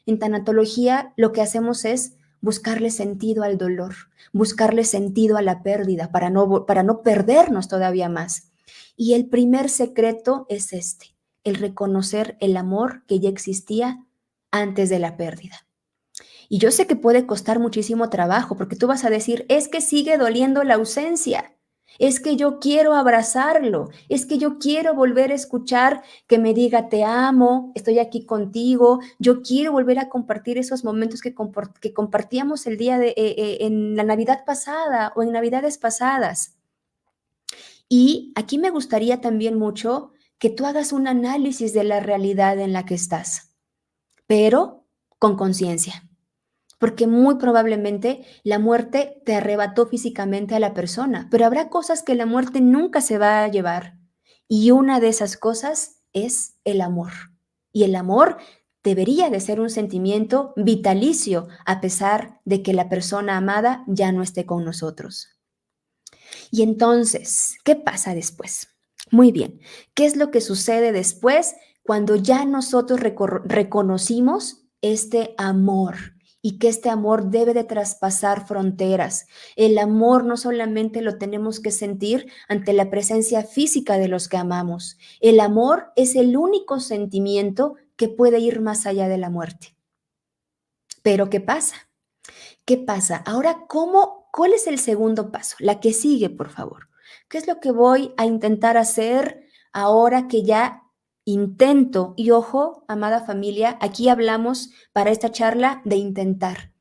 En tanatología lo que hacemos es buscarle sentido al dolor, buscarle sentido a la pérdida para no perdernos todavía más. Y el primer secreto es este, el reconocer el amor que ya existía antes de la pérdida. Y yo sé que puede costar muchísimo trabajo porque tú vas a decir, es que sigue doliendo la ausencia. Es que yo quiero abrazarlo, es que yo quiero volver a escuchar que me diga te amo, estoy aquí contigo, yo quiero volver a compartir esos momentos que compartíamos el día en la Navidad pasada o en Navidades pasadas. Y aquí me gustaría también mucho que tú hagas un análisis de la realidad en la que estás, pero con conciencia. Porque muy probablemente la muerte te arrebató físicamente a la persona, pero habrá cosas que la muerte nunca se va a llevar. Y una de esas cosas es el amor. Y el amor debería de ser un sentimiento vitalicio a pesar de que la persona amada ya no esté con nosotros. Y entonces, ¿qué pasa después? Muy bien, ¿qué es lo que sucede después cuando ya nosotros reconocimos este amor? Y que este amor debe de traspasar fronteras. El amor no solamente lo tenemos que sentir ante la presencia física de los que amamos. El amor es el único sentimiento que puede ir más allá de la muerte. Pero ¿qué pasa? ¿Qué pasa? Ahora, ¿cuál es el segundo paso? La que sigue, por favor. ¿Qué es lo que voy a intentar hacer ahora que ya intento? Y ojo, amada familia, aquí hablamos para esta charla de intentar.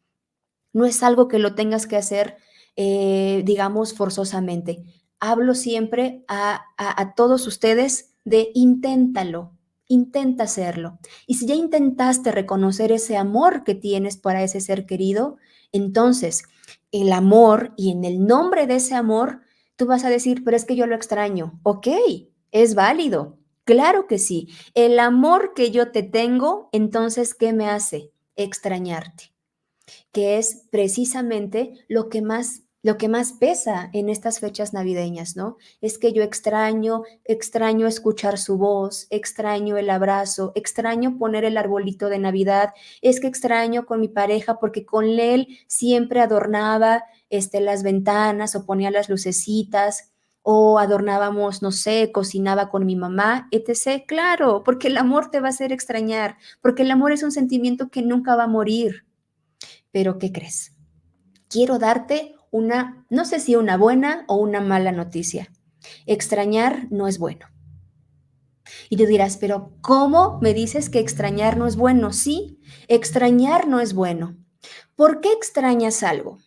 No es algo que lo tengas que hacer, digamos, forzosamente. Hablo siempre a todos ustedes de inténtalo, intenta hacerlo. Y si ya intentaste reconocer ese amor que tienes para ese ser querido, entonces el amor y en el nombre de ese amor, tú vas a decir, pero es que yo lo extraño. Ok, es válido. Claro que sí. El amor que yo te tengo, entonces, ¿qué me hace? Extrañarte, que es precisamente lo que más pesa en estas fechas navideñas, ¿no? Es que yo extraño escuchar su voz, extraño el abrazo, extraño poner el arbolito de Navidad, es que extraño con mi pareja porque con él siempre adornaba las ventanas o ponía las lucecitas, o adornábamos, no sé, cocinaba con mi mamá, etc. Claro, porque el amor te va a hacer extrañar, porque el amor es un sentimiento que nunca va a morir. Pero ¿qué crees? Quiero darte una, no sé si una buena o una mala noticia. Extrañar no es bueno. Y tú dirás, pero ¿cómo me dices que extrañar no es bueno? Sí, extrañar no es bueno. ¿Por qué extrañas algo?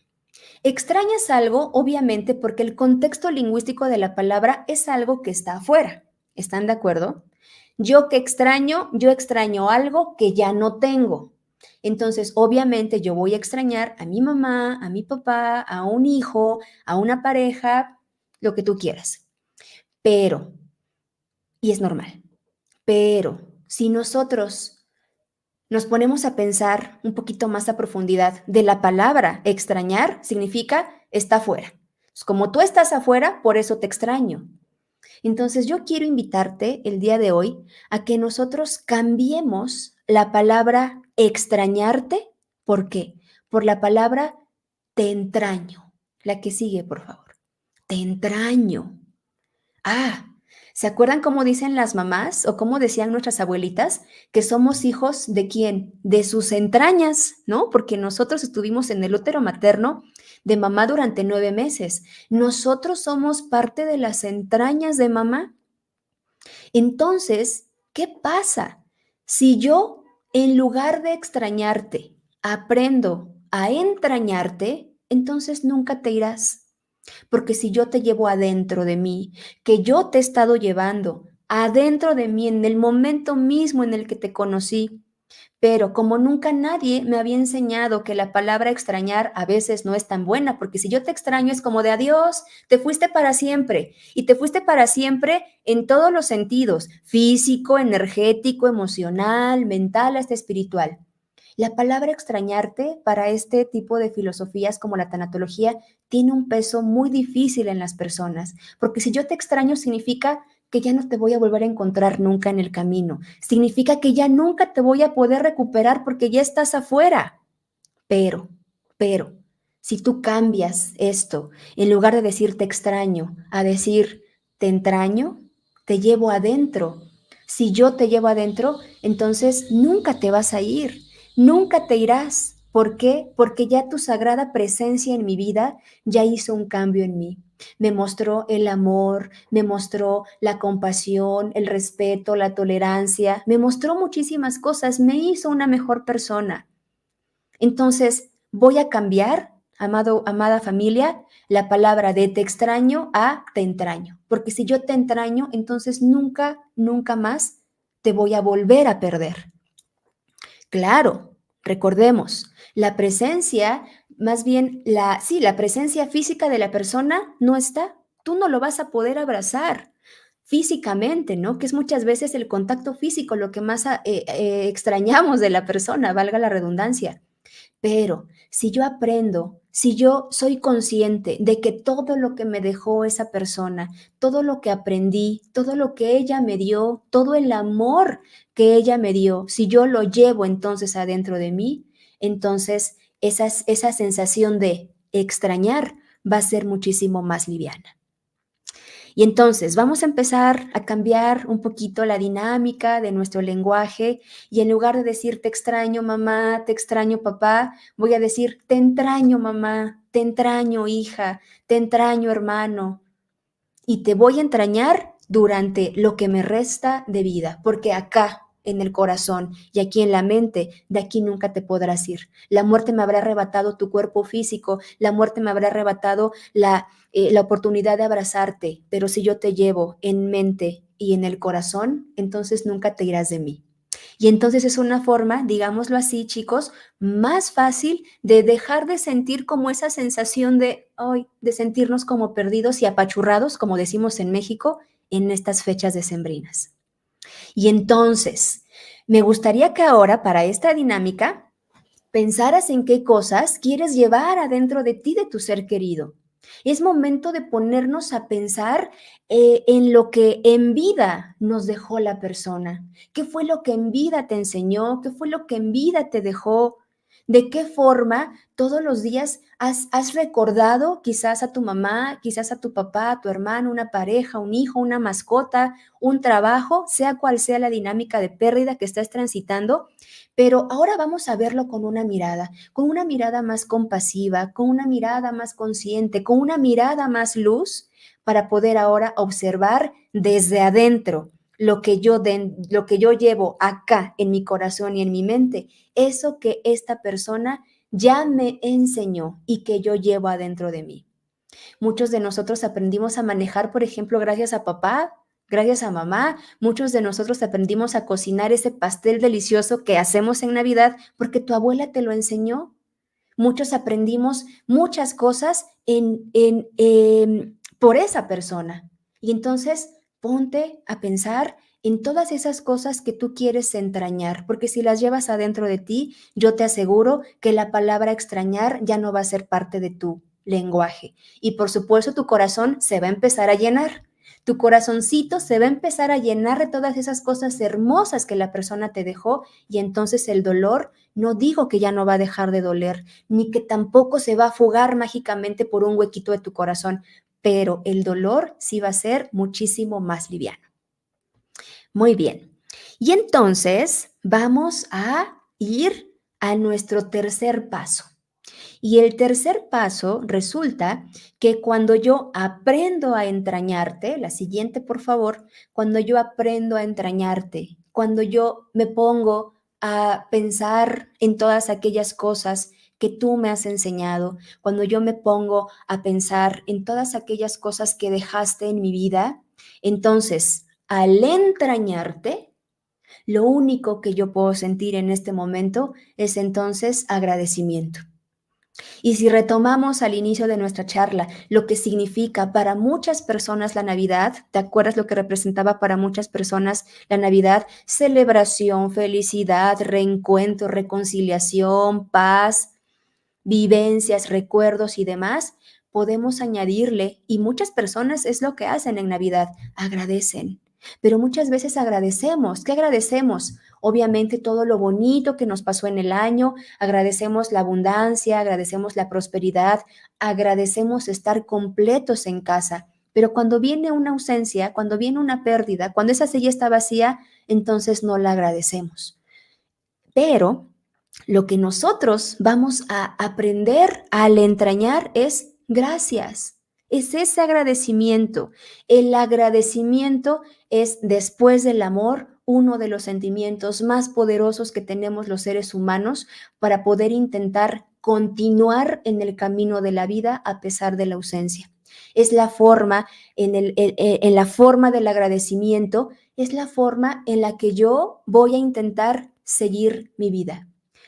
Extrañas algo, obviamente, porque el contexto lingüístico de la palabra es algo que está afuera. ¿Están de acuerdo? Yo extraño algo que ya no tengo. Entonces, obviamente, yo voy a extrañar a mi mamá, a mi papá, a un hijo, a una pareja, lo que tú quieras. Pero, y es normal, pero si nosotros nos ponemos a pensar un poquito más a profundidad de la palabra extrañar, significa está afuera. Como tú estás afuera, por eso te extraño. Entonces yo quiero invitarte el día de hoy a que nosotros cambiemos la palabra extrañarte. ¿Por qué? Por la palabra te entraño. La que sigue, por favor. Te entraño. Ah, ¿se acuerdan cómo dicen las mamás o cómo decían nuestras abuelitas que somos hijos de quién? De sus entrañas, ¿no? Porque nosotros estuvimos en el útero materno de mamá durante 9 meses. Nosotros somos parte de las entrañas de mamá. Entonces, ¿qué pasa? Si yo, en lugar de extrañarte, aprendo a entrañarte, entonces nunca te irás. Porque si yo te llevo adentro de mí, que yo te he estado llevando adentro de mí en el momento mismo en el que te conocí, pero como nunca nadie me había enseñado que la palabra extrañar a veces no es tan buena, porque si yo te extraño es como de adiós, te fuiste para siempre y te fuiste para siempre en todos los sentidos, físico, energético, emocional, mental, hasta espiritual. La palabra extrañarte para este tipo de filosofías como la tanatología tiene un peso muy difícil en las personas, porque si yo te extraño significa que ya no te voy a volver a encontrar nunca en el camino, significa que ya nunca te voy a poder recuperar porque ya estás afuera. Pero, pero, si tú cambias esto, en lugar de decir te extraño, a decir te entraño, te llevo adentro. Si yo te llevo adentro, entonces nunca te vas a ir, nunca te irás. ¿Por qué? Porque ya tu sagrada presencia en mi vida ya hizo un cambio en mí. Me mostró el amor, me mostró la compasión, el respeto, la tolerancia, me mostró muchísimas cosas, me hizo una mejor persona. Entonces, voy a cambiar, amada familia, la palabra de te extraño a te entraño, porque si yo te entraño, entonces nunca, nunca más te voy a volver a perder. Claro, recordemos, la presencia, más bien la presencia física de la persona no está, tú no lo vas a poder abrazar físicamente, ¿no? Que es muchas veces el contacto físico lo que más extrañamos de la persona, valga la redundancia. Pero si yo aprendo, si yo soy consciente de que todo lo que me dejó esa persona, todo lo que aprendí, todo lo que ella me dio, todo el amor que ella me dio, si yo lo llevo entonces adentro de mí, entonces esa sensación de extrañar va a ser muchísimo más liviana. Y entonces vamos a empezar a cambiar un poquito la dinámica de nuestro lenguaje y en lugar de decir te extraño mamá, te extraño papá, voy a decir te entraño mamá, te entraño hija, te entraño hermano y te voy a entrañar durante lo que me resta de vida, porque acá en el corazón y aquí en la mente, de aquí nunca te podrás ir. La muerte me habrá arrebatado tu cuerpo físico, la muerte me habrá arrebatado la oportunidad de abrazarte, pero si yo te llevo en mente y en el corazón, entonces nunca te irás de mí. Y entonces es una forma, digámoslo así, chicos, más fácil de dejar de sentir como esa sensación de, ay, de sentirnos como perdidos y apachurrados, como decimos en México, en estas fechas decembrinas. Y entonces, me gustaría que ahora, para esta dinámica, pensaras en qué cosas quieres llevar adentro de ti, de tu ser querido. Es momento de ponernos a pensar en lo que en vida nos dejó la persona. ¿Qué fue lo que en vida te enseñó? ¿Qué fue lo que en vida te dejó? ¿De qué forma todos los días has recordado quizás a tu mamá, quizás a tu papá, a tu hermano, una pareja, un hijo, una mascota, un trabajo, sea cual sea la dinámica de pérdida que estás transitando? Pero ahora vamos a verlo con una mirada más compasiva, con una mirada más consciente, con una mirada más luz, para poder ahora observar desde adentro lo que yo llevo acá en mi corazón y en mi mente, eso que esta persona ya me enseñó y que yo llevo adentro de mí. Muchos de nosotros aprendimos a manejar, por ejemplo, gracias a papá, gracias a mamá. Muchos de nosotros aprendimos a cocinar ese pastel delicioso que hacemos en Navidad porque tu abuela te lo enseñó. Muchos aprendimos muchas cosas por esa persona. Y entonces ponte a pensar en todas esas cosas que tú quieres entrañar, porque si las llevas adentro de ti, yo te aseguro que la palabra extrañar ya no va a ser parte de tu lenguaje. Y por supuesto tu corazón se va a empezar a llenar. Tu corazoncito se va a empezar a llenar de todas esas cosas hermosas que la persona te dejó, y entonces el dolor, no digo que ya no va a dejar de doler, ni que tampoco se va a fugar mágicamente por un huequito de tu corazón, pero el dolor sí va a ser muchísimo más liviano. Muy bien. Y entonces vamos a ir a nuestro tercer paso. Y el tercer paso resulta que cuando yo aprendo a entrañarte, la siguiente por favor, cuando yo aprendo a entrañarte, cuando yo me pongo a pensar en todas aquellas cosas que tú me has enseñado, cuando yo me pongo a pensar en todas aquellas cosas que dejaste en mi vida, entonces al entrañarte, lo único que yo puedo sentir en este momento es entonces agradecimiento. Y si retomamos al inicio de nuestra charla lo que significa para muchas personas la Navidad, ¿te acuerdas lo que representaba para muchas personas la Navidad? Celebración, felicidad, reencuentro, reconciliación, paz, vivencias, recuerdos y demás. Podemos añadirle, y muchas personas es lo que hacen en Navidad, agradecen. Pero muchas veces agradecemos. ¿Qué agradecemos? Obviamente todo lo bonito que nos pasó en el año, agradecemos la abundancia, agradecemos la prosperidad, agradecemos estar completos en casa. Pero cuando viene una ausencia, cuando viene una pérdida, cuando esa silla está vacía, entonces no la agradecemos. Pero lo que nosotros vamos a aprender al entrañar es gracias. Es ese agradecimiento. El agradecimiento es, después del amor, uno de los sentimientos más poderosos que tenemos los seres humanos para poder intentar continuar en el camino de la vida a pesar de la ausencia. Es la forma, en la forma del agradecimiento, es la forma en la que yo voy a intentar seguir mi vida.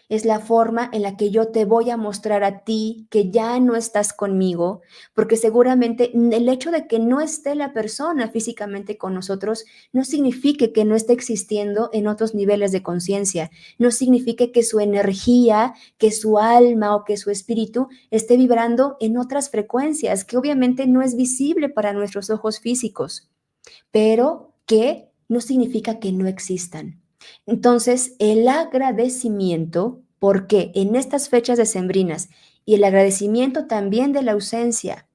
Es la forma en la que yo te voy a mostrar a ti que ya no estás conmigo, porque seguramente el hecho de que no esté la persona físicamente con nosotros no significa que no esté existiendo en otros niveles de conciencia, no significa que su energía, que su alma o que su espíritu esté vibrando en otras frecuencias, que obviamente no es visible para nuestros ojos físicos, pero que no significa que no existan. Entonces, el agradecimiento, porque en estas fechas decembrinas, y el agradecimiento también de la ausencia,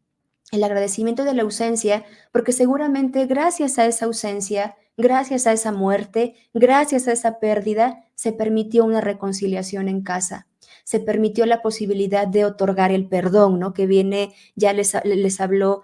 el agradecimiento de la ausencia, porque seguramente gracias a esa ausencia, gracias a esa muerte, gracias a esa pérdida, se permitió una reconciliación en casa. Se permitió la posibilidad de otorgar el perdón, ¿no? Que viene, ya les habló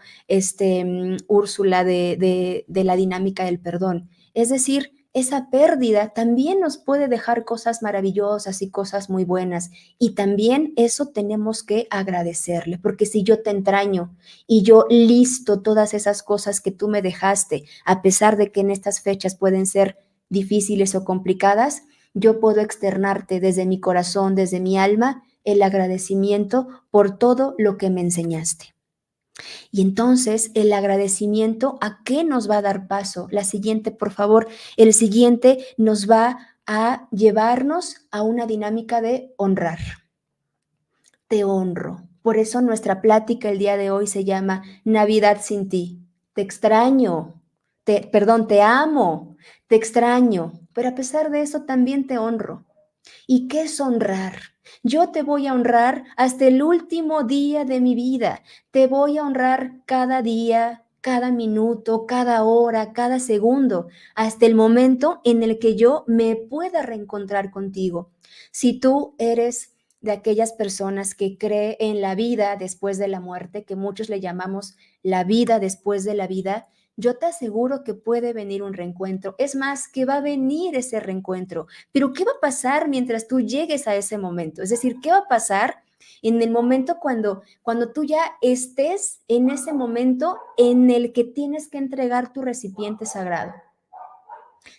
Úrsula de la dinámica del perdón. Es decir, esa pérdida también nos puede dejar cosas maravillosas y cosas muy buenas. Y también eso tenemos que agradecerle, porque si yo te entraño y yo listo todas esas cosas que tú me dejaste, a pesar de que en estas fechas pueden ser difíciles o complicadas, yo puedo externarte desde mi corazón, desde mi alma, el agradecimiento por todo lo que me enseñaste. Y entonces, el agradecimiento, ¿a qué nos va a dar paso? La siguiente, por favor. El siguiente nos va a llevarnos a una dinámica de honrar. Te honro. Por eso nuestra plática el día de hoy se llama Navidad sin ti. Te extraño, te amo, te extraño, pero a pesar de eso también te honro. ¿Y qué es honrar? Yo te voy a honrar hasta el último día de mi vida. Te voy a honrar cada día, cada minuto, cada hora, cada segundo, hasta el momento en el que yo me pueda reencontrar contigo. Si tú eres de aquellas personas que cree en la vida después de la muerte, que muchos le llamamos la vida después de la vida, yo te aseguro que puede venir un reencuentro. Es más, que va a venir ese reencuentro. Pero ¿qué va a pasar mientras tú llegues a ese momento? Es decir, ¿qué va a pasar en el momento cuando tú ya estés en ese momento en el que tienes que entregar tu recipiente sagrado?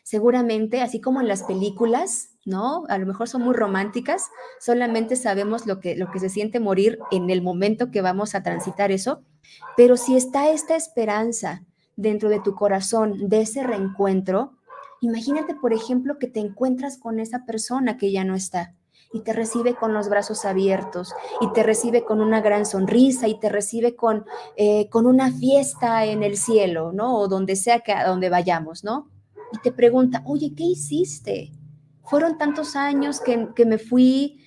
Seguramente, así como en las películas, ¿no? A lo mejor son muy románticas, solamente sabemos lo que se siente morir en el momento que vamos a transitar eso, pero si está esta esperanza dentro de tu corazón de ese reencuentro, imagínate, por ejemplo, que te encuentras con esa persona que ya no está y te recibe con los brazos abiertos y te recibe con una gran sonrisa y te recibe con una fiesta en el cielo, ¿no? O donde sea que a donde vayamos, ¿no? Y te pregunta, oye, ¿qué hiciste? Fueron tantos años que me fui,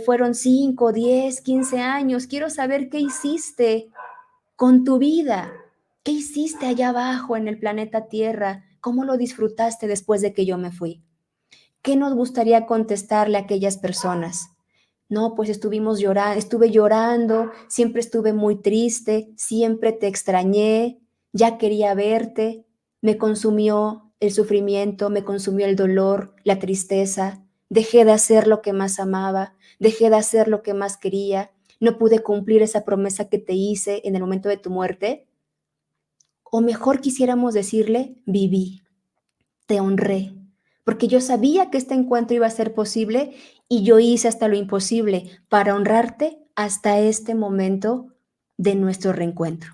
fueron 5, 10, 15 años, quiero saber qué hiciste con tu vida, qué hiciste allá abajo en el planeta Tierra, cómo lo disfrutaste después de que yo me fui. ¿Qué nos gustaría contestarle a aquellas personas? No, pues estuvimos llorando, estuve llorando, siempre estuve muy triste, siempre te extrañé, ya quería verte, me consumió el sufrimiento, me consumió el dolor, la tristeza, dejé de hacer lo que más amaba, dejé de hacer lo que más quería, no pude cumplir esa promesa que te hice en el momento de tu muerte. O mejor quisiéramos decirle, viví, te honré, porque yo sabía que este encuentro iba a ser posible y yo hice hasta lo imposible para honrarte hasta este momento de nuestro reencuentro.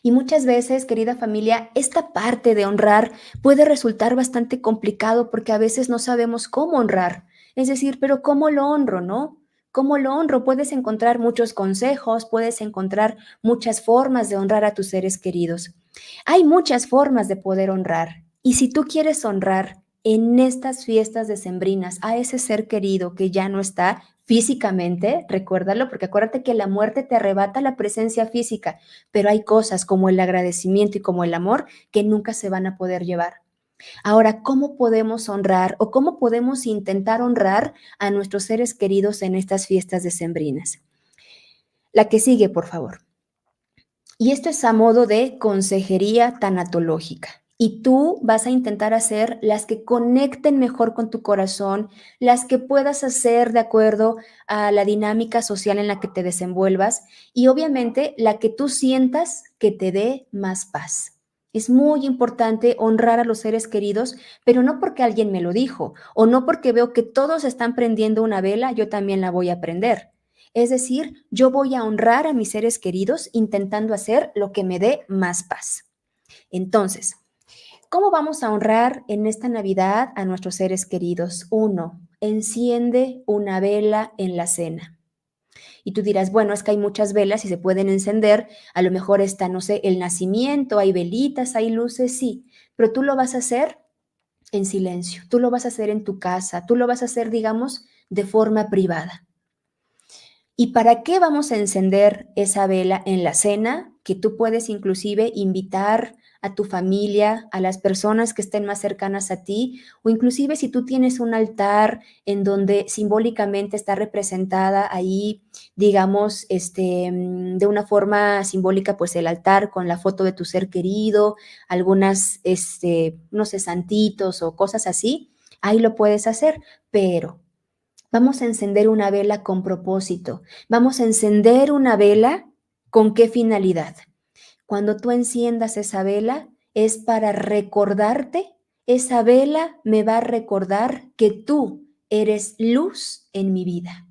Y muchas veces, querida familia, esta parte de honrar puede resultar bastante complicado porque a veces no sabemos cómo honrar. Es decir, pero ¿cómo lo honro, no? ¿Cómo lo honro? Puedes encontrar muchos consejos, puedes encontrar muchas formas de honrar a tus seres queridos. Hay muchas formas de poder honrar. Y si tú quieres honrar en estas fiestas decembrinas a ese ser querido que ya no está físicamente, recuérdalo, porque acuérdate que la muerte te arrebata la presencia física, pero hay cosas como el agradecimiento y como el amor que nunca se van a poder llevar. Ahora, ¿cómo podemos honrar o cómo podemos intentar honrar a nuestros seres queridos en estas fiestas decembrinas? La que sigue, por favor. Y esto es a modo de consejería tanatológica. Y tú vas a intentar hacer las que conecten mejor con tu corazón, las que puedas hacer de acuerdo a la dinámica social en la que te desenvuelvas y obviamente la que tú sientas que te dé más paz. Es muy importante honrar a los seres queridos, pero no porque alguien me lo dijo o no porque veo que todos están prendiendo una vela, yo también la voy a prender. Es decir, yo voy a honrar a mis seres queridos intentando hacer lo que me dé más paz. Entonces, ¿cómo vamos a honrar en esta Navidad a nuestros seres queridos? Uno, enciende una vela en la cena. Y tú dirás, bueno, es que hay muchas velas y se pueden encender, a lo mejor está, no sé, el nacimiento, hay velitas, hay luces, sí, pero tú lo vas a hacer en silencio, tú lo vas a hacer en tu casa, tú lo vas a hacer, digamos, de forma privada. ¿Y para qué vamos a encender esa vela en la cena? Que tú puedes inclusive invitar a tu familia, a las personas que estén más cercanas a ti, o inclusive si tú tienes un altar en donde simbólicamente está representada ahí, digamos, de una forma simbólica, pues el altar con la foto de tu ser querido, algunas, no sé, santitos o cosas así, ahí lo puedes hacer, pero vamos a encender una vela con propósito. Vamos a encender una vela ¿con qué finalidad? Cuando tú enciendas esa vela es para recordarte, esa vela me va a recordar que tú eres luz en mi vida.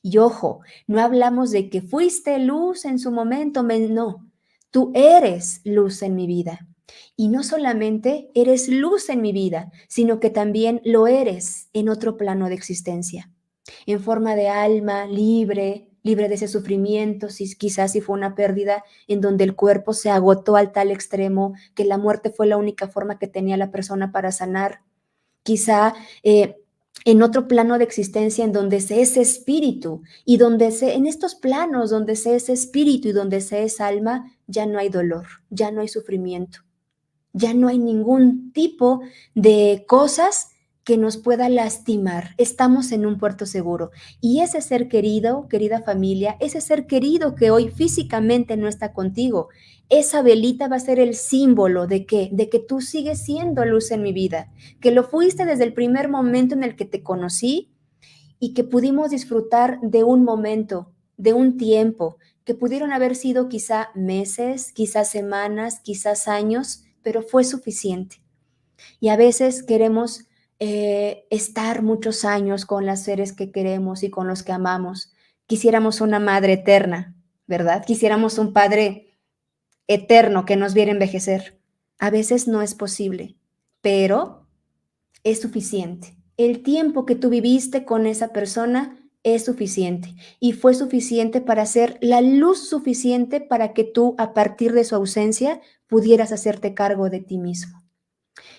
Y ojo, no hablamos de que fuiste luz en su momento, no, tú eres luz en mi vida. Y no solamente eres luz en mi vida, sino que también lo eres en otro plano de existencia en forma de alma libre, libre de ese sufrimiento, si fue una pérdida en donde el cuerpo se agotó al tal extremo que la muerte fue la única forma que tenía la persona para sanar. Quizá en otro plano de existencia en donde se es espíritu y en estos planos donde se es espíritu y donde se es alma, ya no hay dolor, ya no hay sufrimiento, ya no hay ningún tipo de cosas que nos pueda lastimar. Estamos en un puerto seguro. Y ese ser querido, querida familia, ese ser querido que hoy físicamente no está contigo, esa velita va a ser el símbolo de qué, de que tú sigues siendo luz en mi vida, que lo fuiste desde el primer momento en el que te conocí y que pudimos disfrutar de un momento, de un tiempo, que pudieron haber sido quizá meses, quizás semanas, quizás años, pero fue suficiente. Y a veces queremos estar muchos años con las seres que queremos y con los que amamos. Quisiéramos una madre eterna, ¿verdad? Quisiéramos un padre eterno que nos viera envejecer. A veces no es posible, pero es suficiente. El tiempo que tú viviste con esa persona es suficiente y fue suficiente para ser la luz suficiente para que tú, a partir de su ausencia, pudieras hacerte cargo de ti mismo.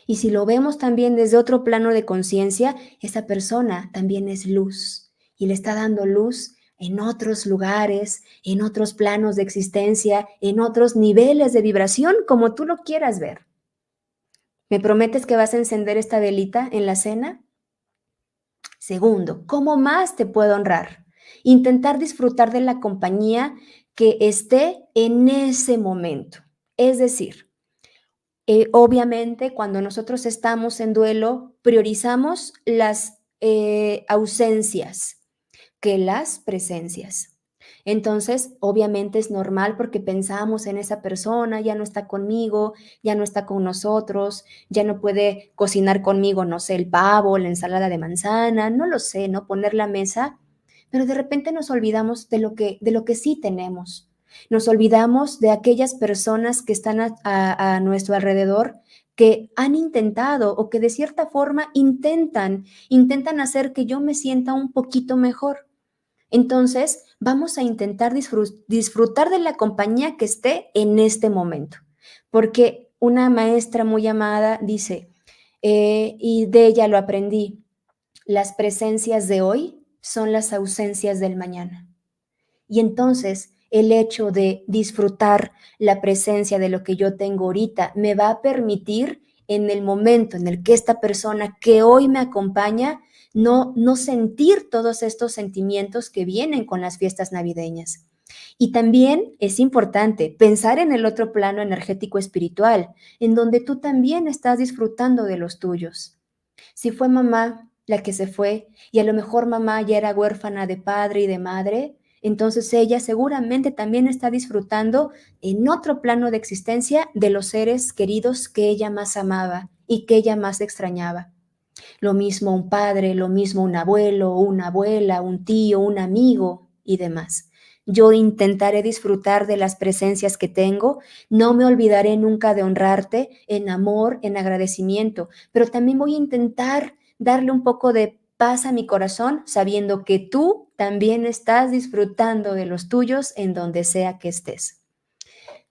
Y si lo vemos también desde otro plano de conciencia, esa persona también es luz y le está dando luz en otros lugares, en otros planos de existencia, en otros niveles de vibración, como tú lo quieras ver. ¿Me prometes que vas a encender esta velita en la cena? Segundo, ¿cómo más te puedo honrar? Intentar disfrutar de la compañía que esté en ese momento. Es decir, obviamente cuando nosotros estamos en duelo, priorizamos las ausencias que las presencias. Entonces, obviamente es normal porque pensamos en esa persona, ya no está conmigo, ya no está con nosotros, ya no puede cocinar conmigo, no sé, el pavo, la ensalada de manzana, no lo sé, ¿no? Poner la mesa, pero de repente nos olvidamos de lo que sí tenemos. Nos olvidamos de aquellas personas que están a nuestro alrededor que han intentado o que de cierta forma intentan hacer que yo me sienta un poquito mejor. Entonces, vamos a intentar disfrutar de la compañía que esté en este momento, porque una maestra muy amada dice, y de ella lo aprendí, las presencias de hoy son las ausencias del mañana. Y entonces, el hecho de disfrutar la presencia de lo que yo tengo ahorita me va a permitir en el momento en el que esta persona que hoy me acompaña no sentir todos estos sentimientos que vienen con las fiestas navideñas. Y también es importante pensar en el otro plano energético espiritual, en donde tú también estás disfrutando de los tuyos. Si fue mamá la que se fue y a lo mejor mamá ya era huérfana de padre y de madre, entonces ella seguramente también está disfrutando en otro plano de existencia de los seres queridos que ella más amaba y que ella más extrañaba. Lo mismo un padre, lo mismo un abuelo, una abuela, un tío, un amigo y demás. Yo intentaré disfrutar de las presencias que tengo, no me olvidaré nunca de honrarte en amor, en agradecimiento, pero también voy a intentar darle un poco de paz a mi corazón, sabiendo que tú también estás disfrutando de los tuyos en donde sea que estés.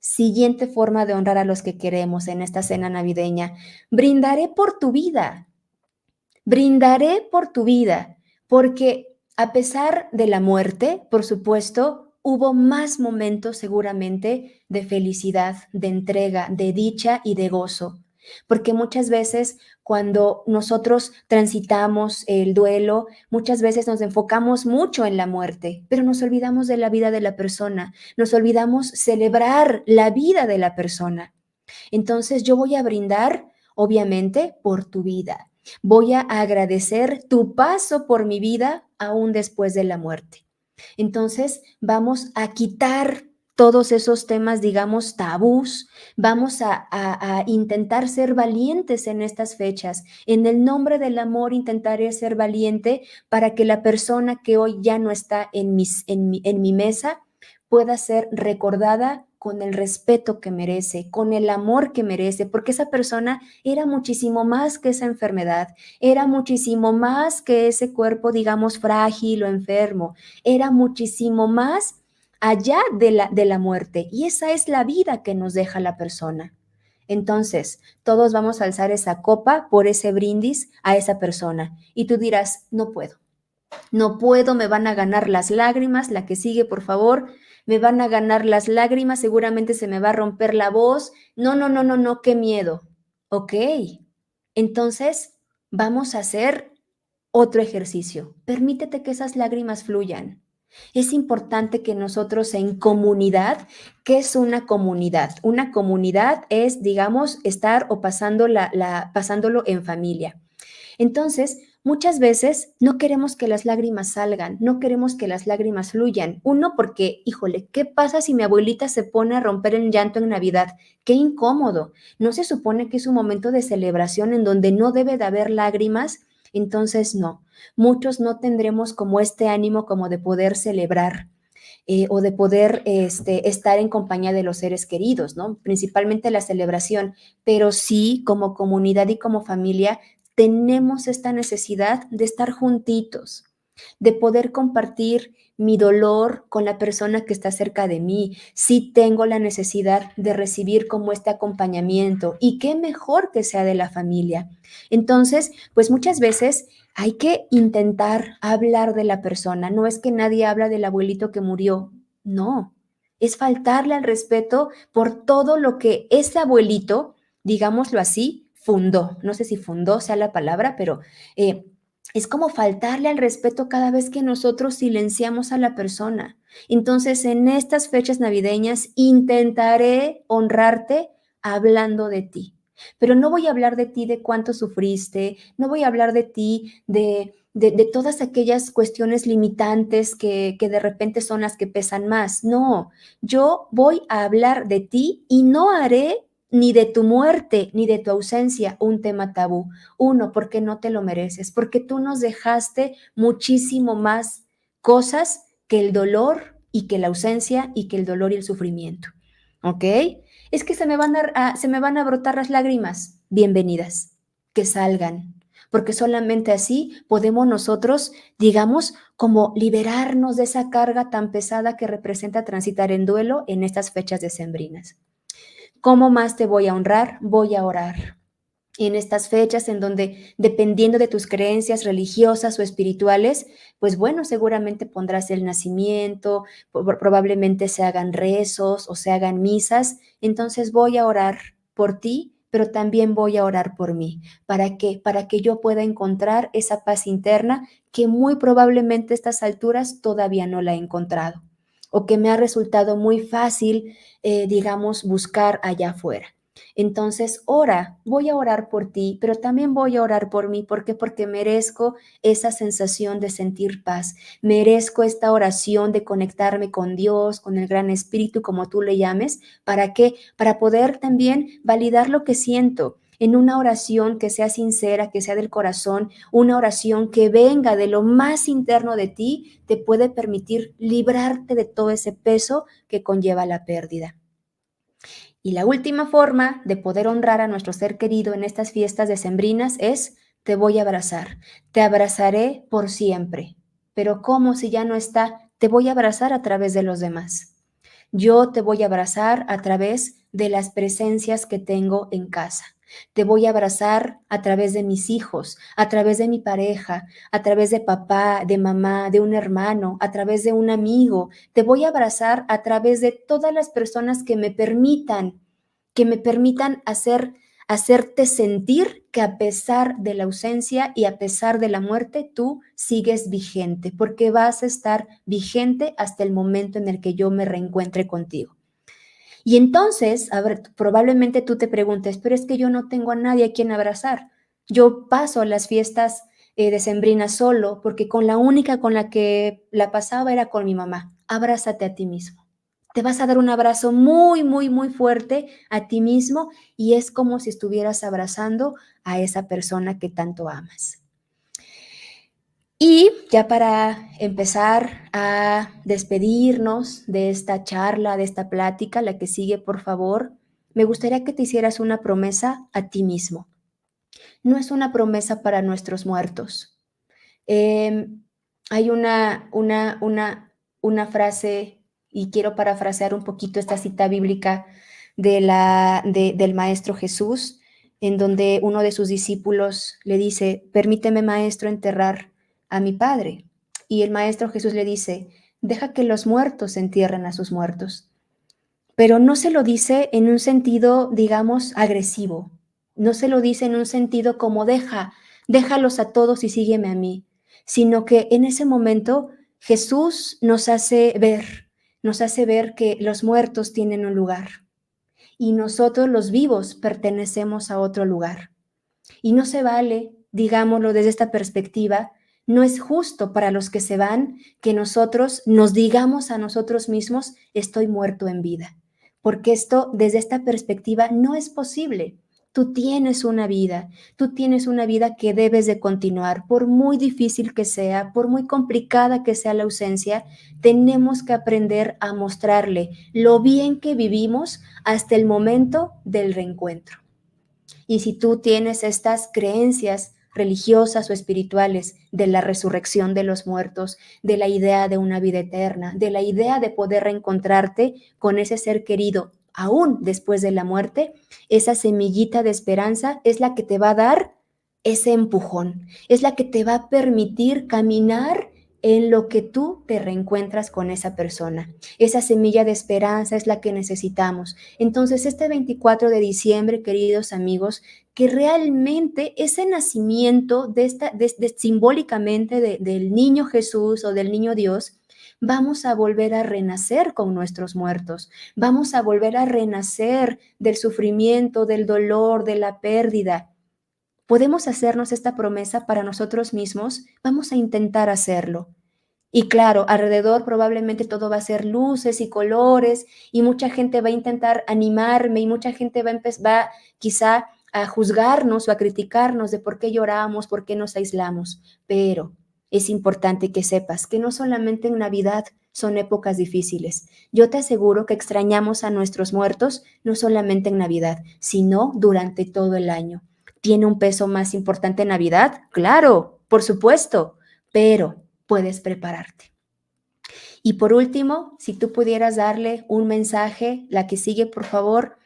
Siguiente forma de honrar a los que queremos en esta cena navideña. Brindaré por tu vida. Brindaré por tu vida, porque a pesar de la muerte, por supuesto, hubo más momentos seguramente de felicidad, de entrega, de dicha y de gozo. Porque muchas veces cuando nosotros transitamos el duelo, muchas veces nos enfocamos mucho en la muerte, pero nos olvidamos de la vida de la persona, nos olvidamos celebrar la vida de la persona. Entonces yo voy a brindar, obviamente, por tu vida. Voy a agradecer tu paso por mi vida aún después de la muerte. Entonces vamos a quitar todos esos temas, digamos, tabús. Vamos a intentar ser valientes en estas fechas. En el nombre del amor intentaré ser valiente para que la persona que hoy ya no está en mi mesa pueda ser recordada con el respeto que merece, con el amor que merece, porque esa persona era muchísimo más que esa enfermedad, era muchísimo más que ese cuerpo, digamos, frágil o enfermo, era muchísimo más allá de la muerte. Y esa es la vida que nos deja la persona. Entonces, todos vamos a alzar esa copa por ese brindis a esa persona. Y tú dirás, no puedo, no puedo, me van a ganar las lágrimas. La que sigue, por favor, me van a ganar las lágrimas, seguramente se me va a romper la voz. No, no, no, no, no, qué miedo. Ok, entonces vamos a hacer otro ejercicio. Permítete que esas lágrimas fluyan. Es importante que nosotros en comunidad, ¿qué es una comunidad? Una comunidad es, digamos, estar o pasándolo en familia. Entonces, muchas veces no queremos que las lágrimas salgan, no queremos que las lágrimas fluyan. Uno, porque, híjole, ¿qué pasa si mi abuelita se pone a romper en llanto en Navidad? Qué incómodo. ¿No se supone que es un momento de celebración en donde no debe de haber lágrimas? Entonces, no. Muchos no tendremos como este ánimo como de poder celebrar. O de poder estar en compañía de los seres queridos, ¿no? Principalmente la celebración, pero sí como comunidad y como familia tenemos esta necesidad de estar juntitos, de poder compartir mi dolor con la persona que está cerca de mí. Sí tengo la necesidad de recibir como este acompañamiento y qué mejor que sea de la familia. Entonces, pues muchas veces hay que intentar hablar de la persona. No es que nadie habla del abuelito que murió, no. Es faltarle al respeto por todo lo que ese abuelito, digámoslo así, fundó. No sé si fundó sea la palabra, pero es como faltarle al respeto cada vez que nosotros silenciamos a la persona. Entonces, en estas fechas navideñas intentaré honrarte hablando de ti. Pero no voy a hablar de ti de cuánto sufriste, no voy a hablar de ti de todas aquellas cuestiones limitantes que de repente son las que pesan más. No, yo voy a hablar de ti y no haré ni de tu muerte ni de tu ausencia un tema tabú. Uno, porque no te lo mereces, porque tú nos dejaste muchísimo más cosas que el dolor y que la ausencia y que el dolor y el sufrimiento. ¿Ok? Es que se me van a brotar las lágrimas. Bienvenidas, que salgan, porque solamente así podemos nosotros, digamos, como liberarnos de esa carga tan pesada que representa transitar en duelo en estas fechas decembrinas. ¿Cómo más te voy a honrar? Voy a orar. En estas fechas en donde, dependiendo de tus creencias religiosas o espirituales, pues bueno, seguramente pondrás el nacimiento, probablemente se hagan rezos o se hagan misas. Entonces voy a orar por ti, pero también voy a orar por mí. ¿Para qué? Para que yo pueda encontrar esa paz interna que muy probablemente a estas alturas todavía no la he encontrado o que me ha resultado muy fácil, digamos, buscar allá afuera. Entonces, ora, voy a orar por ti, pero también voy a orar por mí. ¿Por qué? Porque merezco esa sensación de sentir paz. Merezco esta oración de conectarme con Dios, con el Gran Espíritu, como tú le llames. ¿Para qué? Para poder también validar lo que siento en una oración que sea sincera, que sea del corazón, una oración que venga de lo más interno de ti, te puede permitir librarte de todo ese peso que conlleva la pérdida. Y la última forma de poder honrar a nuestro ser querido en estas fiestas decembrinas es: te voy a abrazar, te abrazaré por siempre. Pero ¿cómo si ya no está? Te voy a abrazar a través de los demás. Yo te voy a abrazar a través de las presencias que tengo en casa. Te voy a abrazar a través de mis hijos, a través de mi pareja, a través de papá, de mamá, de un hermano, a través de un amigo. Te voy a abrazar a través de todas las personas que me permitan hacerte sentir que a pesar de la ausencia y a pesar de la muerte, tú sigues vigente, porque vas a estar vigente hasta el momento en el que yo me reencuentre contigo. Y entonces, a ver, probablemente tú te preguntes, pero es que yo no tengo a nadie a quien abrazar. Yo paso las fiestas decembrinas solo, porque con la única con la que la pasaba era con mi mamá. Abrázate a ti mismo. Te vas a dar un abrazo muy, muy, muy fuerte a ti mismo y es como si estuvieras abrazando a esa persona que tanto amas. Y ya para empezar a despedirnos de esta charla, de esta plática, la que sigue, por favor, me gustaría que te hicieras una promesa a ti mismo. No es una promesa para nuestros muertos. Hay una frase, y quiero parafrasear un poquito esta cita bíblica del Maestro Jesús, en donde uno de sus discípulos le dice: permíteme, Maestro, enterrar a mi padre. Y el Maestro Jesús le dice: deja que los muertos entierren a sus muertos. Pero no se lo dice en un sentido, digamos, agresivo. No se lo dice en un sentido como déjalos a todos y sígueme a mí, sino que en ese momento Jesús nos hace ver que los muertos tienen un lugar y nosotros los vivos pertenecemos a otro lugar. Y no se vale, digámoslo desde esta perspectiva, no es justo para los que se van que nosotros nos digamos a nosotros mismos: estoy muerto en vida, porque esto desde esta perspectiva no es posible. Tú tienes una vida que debes de continuar, por muy difícil que sea, por muy complicada que sea la ausencia, tenemos que aprender a mostrarle lo bien que vivimos hasta el momento del reencuentro. Y si tú tienes estas creencias religiosas o espirituales de la resurrección de los muertos, de la idea de una vida eterna, de la idea de poder reencontrarte con ese ser querido aún después de la muerte, esa semillita de esperanza es la que te va a dar ese empujón, es la que te va a permitir caminar en lo que tú te reencuentras con esa persona. Esa semilla de esperanza es la que necesitamos. Entonces, este 24 de diciembre, queridos amigos, que realmente ese nacimiento simbólicamente del niño Jesús o del niño Dios, vamos a volver a renacer con nuestros muertos, vamos a volver a renacer del sufrimiento, del dolor, de la pérdida. ¿Podemos hacernos esta promesa para nosotros mismos? Vamos a intentar hacerlo. Y claro, alrededor probablemente todo va a ser luces y colores y mucha gente va a intentar animarme y mucha gente va quizá a juzgarnos o a criticarnos de por qué lloramos, por qué nos aislamos. Pero es importante que sepas que no solamente en Navidad son épocas difíciles. Yo te aseguro que extrañamos a nuestros muertos no solamente en Navidad, sino durante todo el año. ¿Tiene un peso más importante en Navidad? Claro, por supuesto, pero puedes prepararte. Y por último, si tú pudieras darle un mensaje, la que sigue, por favor,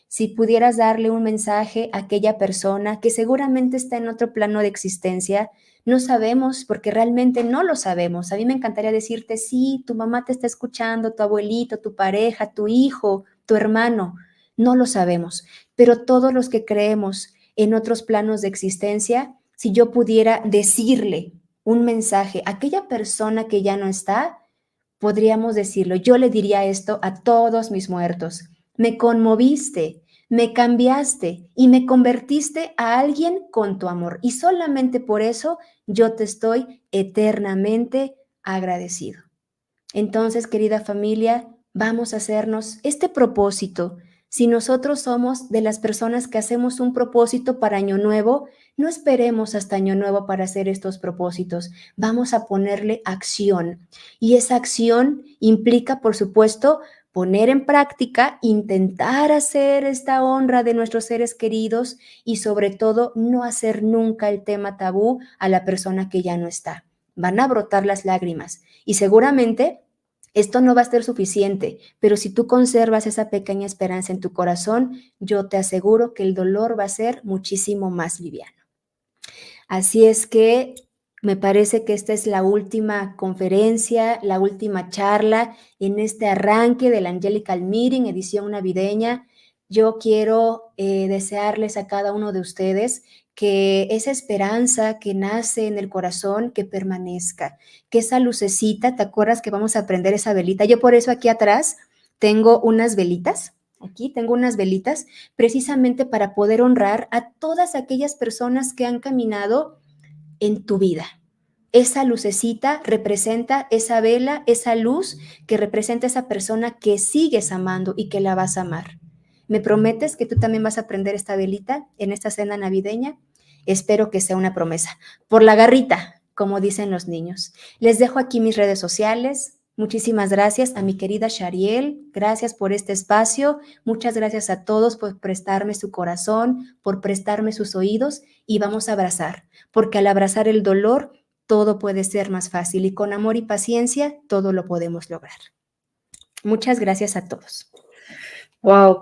si pudieras darle un mensaje a aquella persona que seguramente está en otro plano de existencia, no sabemos porque realmente no lo sabemos. A mí me encantaría decirte: sí, tu mamá te está escuchando, tu abuelito, tu pareja, tu hijo, tu hermano. No lo sabemos, pero todos los que creemos en otros planos de existencia, si yo pudiera decirle un mensaje a aquella persona que ya no está, podríamos decirlo. Yo le diría esto a todos mis muertos: me conmoviste, me cambiaste y me convertiste a alguien con tu amor. Y solamente por eso yo te estoy eternamente agradecido. Entonces, querida familia, vamos a hacernos este propósito. Si nosotros somos de las personas que hacemos un propósito para Año Nuevo, no esperemos hasta Año Nuevo para hacer estos propósitos. Vamos a ponerle acción. Y esa acción implica, por supuesto, poner en práctica, intentar hacer esta honra de nuestros seres queridos y sobre todo no hacer nunca el tema tabú a la persona que ya no está. Van a brotar las lágrimas y seguramente esto no va a ser suficiente, pero si tú conservas esa pequeña esperanza en tu corazón, yo te aseguro que el dolor va a ser muchísimo más liviano. Así es que me parece que esta es la última conferencia, la última charla en este arranque del Angelical Meeting, edición navideña. Yo quiero desearles a cada uno de ustedes que esa esperanza que nace en el corazón, que permanezca, que esa lucecita, ¿te acuerdas que vamos a prender esa velita? Yo por eso aquí atrás tengo unas velitas. Aquí tengo unas velitas precisamente para poder honrar a todas aquellas personas que han caminado en tu vida. Esa lucecita representa esa vela, esa luz que representa esa persona que sigues amando y que la vas a amar. ¿Me prometes que tú también vas a prender esta velita en esta cena navideña? Espero que sea una promesa. Por la garrita, como dicen los niños. Les dejo aquí mis redes sociales. Muchísimas gracias a mi querida Shariel. Gracias por este espacio. Muchas gracias a todos por prestarme su corazón, por prestarme sus oídos y vamos a abrazar, porque al abrazar el dolor, todo puede ser más fácil y con amor y paciencia todo lo podemos lograr. Muchas gracias a todos. Wow,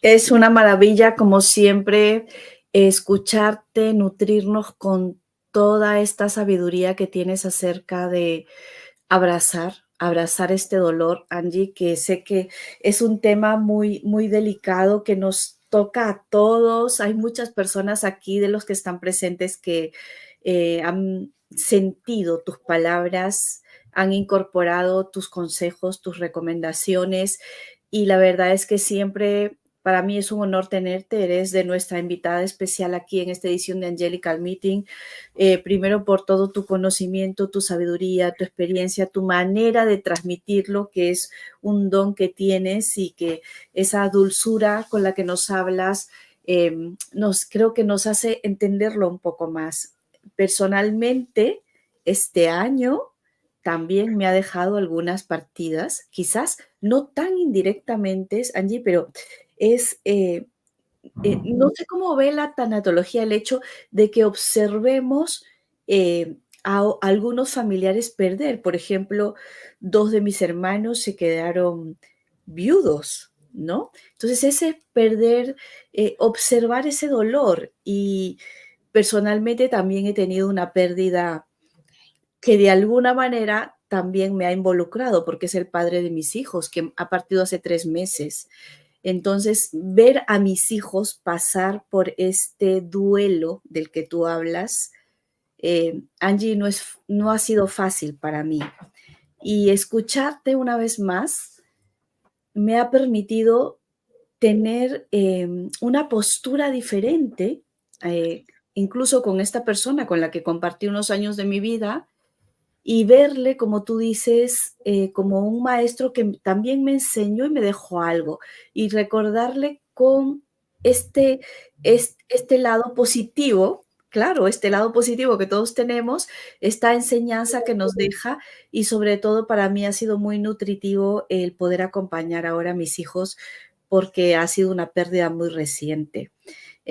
Es una maravilla, como siempre, escucharte, nutrirnos con toda esta sabiduría que tienes acerca de abrazar este dolor, Angie, que sé que es un tema muy, muy delicado que nos toca a todos. Hay muchas personas aquí de los que están presentes que han sentido tus palabras, han incorporado tus consejos, tus recomendaciones y la verdad es que siempre para mí es un honor tenerte. Eres de nuestra invitada especial aquí en esta edición de Angelical Meeting. Primero por todo tu conocimiento, tu sabiduría, tu experiencia, tu manera de transmitirlo, que es un don que tienes y que esa dulzura con la que nos hablas, creo que nos hace entenderlo un poco más. Personalmente, este año también me ha dejado algunas partidas, quizás no tan indirectamente, Angie, pero es, no sé cómo ve la tanatología el hecho de que observemos a algunos familiares perder. Por ejemplo, dos de mis hermanos se quedaron viudos, ¿no? Entonces, ese perder, observar ese dolor y personalmente también he tenido una pérdida que de alguna manera también me ha involucrado, porque es el padre de mis hijos, que ha partido hace 3 meses. Entonces, ver a mis hijos pasar por este duelo del que tú hablas, Angie, no ha sido fácil para mí. Y escucharte una vez más me ha permitido tener una postura diferente, incluso con esta persona con la que compartí unos años de mi vida, y verle, como tú dices, como un maestro que también me enseñó y me dejó algo, y recordarle con este, este lado positivo, claro, este lado positivo que todos tenemos, esta enseñanza que nos deja, y sobre todo para mí ha sido muy nutritivo el poder acompañar ahora a mis hijos porque ha sido una pérdida muy reciente.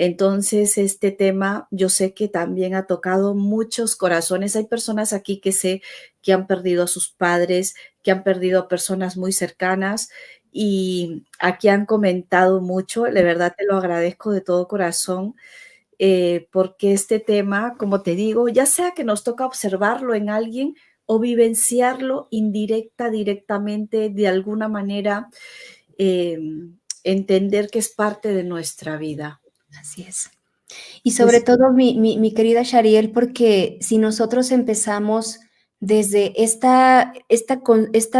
Entonces, este tema yo sé que también ha tocado muchos corazones. Hay personas aquí que sé que han perdido a sus padres, que han perdido a personas muy cercanas y aquí han comentado mucho. De verdad te lo agradezco de todo corazón, porque este tema, como te digo, ya sea que nos toca observarlo en alguien o vivenciarlo directamente, de alguna manera, entender que es parte de nuestra vida. Así es. Y sobre Pues todo, mi querida Shariel, porque si nosotros empezamos desde esta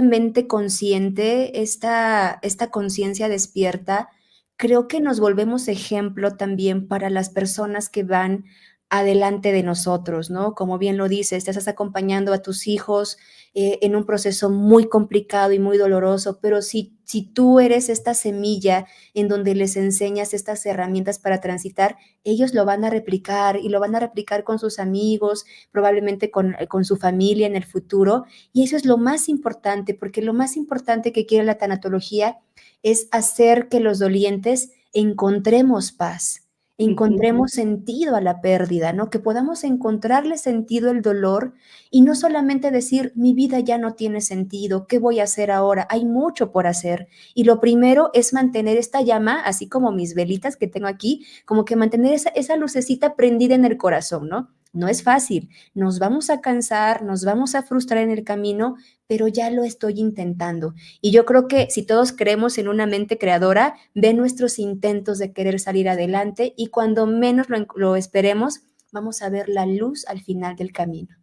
mente consciente, esta conciencia despierta, creo que nos volvemos ejemplo también para las personas que van adelante de nosotros, ¿no? Como bien lo dices, te estás acompañando a tus hijos en un proceso muy complicado y muy doloroso, pero si tú eres esta semilla en donde les enseñas estas herramientas para transitar, ellos lo van a replicar y lo van a replicar con sus amigos, probablemente con su familia en el futuro. Y eso es lo más importante, porque lo más importante que quiere la tanatología es hacer que los dolientes encontremos paz, ujú. encontremos sentido a la pérdida, ¿no? Que podamos encontrarle sentido al dolor y no solamente decir, mi vida ya no tiene sentido, ¿qué voy a hacer ahora? Hay mucho por hacer. Y lo primero es mantener esta llama, así como mis velitas que tengo aquí, como que mantener esa lucecita prendida en el corazón, ¿no? No es fácil, nos vamos a cansar, nos vamos a frustrar en el camino, pero ya lo estoy intentando. Y yo creo que si todos creemos en una mente creadora, ve nuestros intentos de querer salir adelante y cuando menos lo esperemos, vamos a ver la luz al final del camino.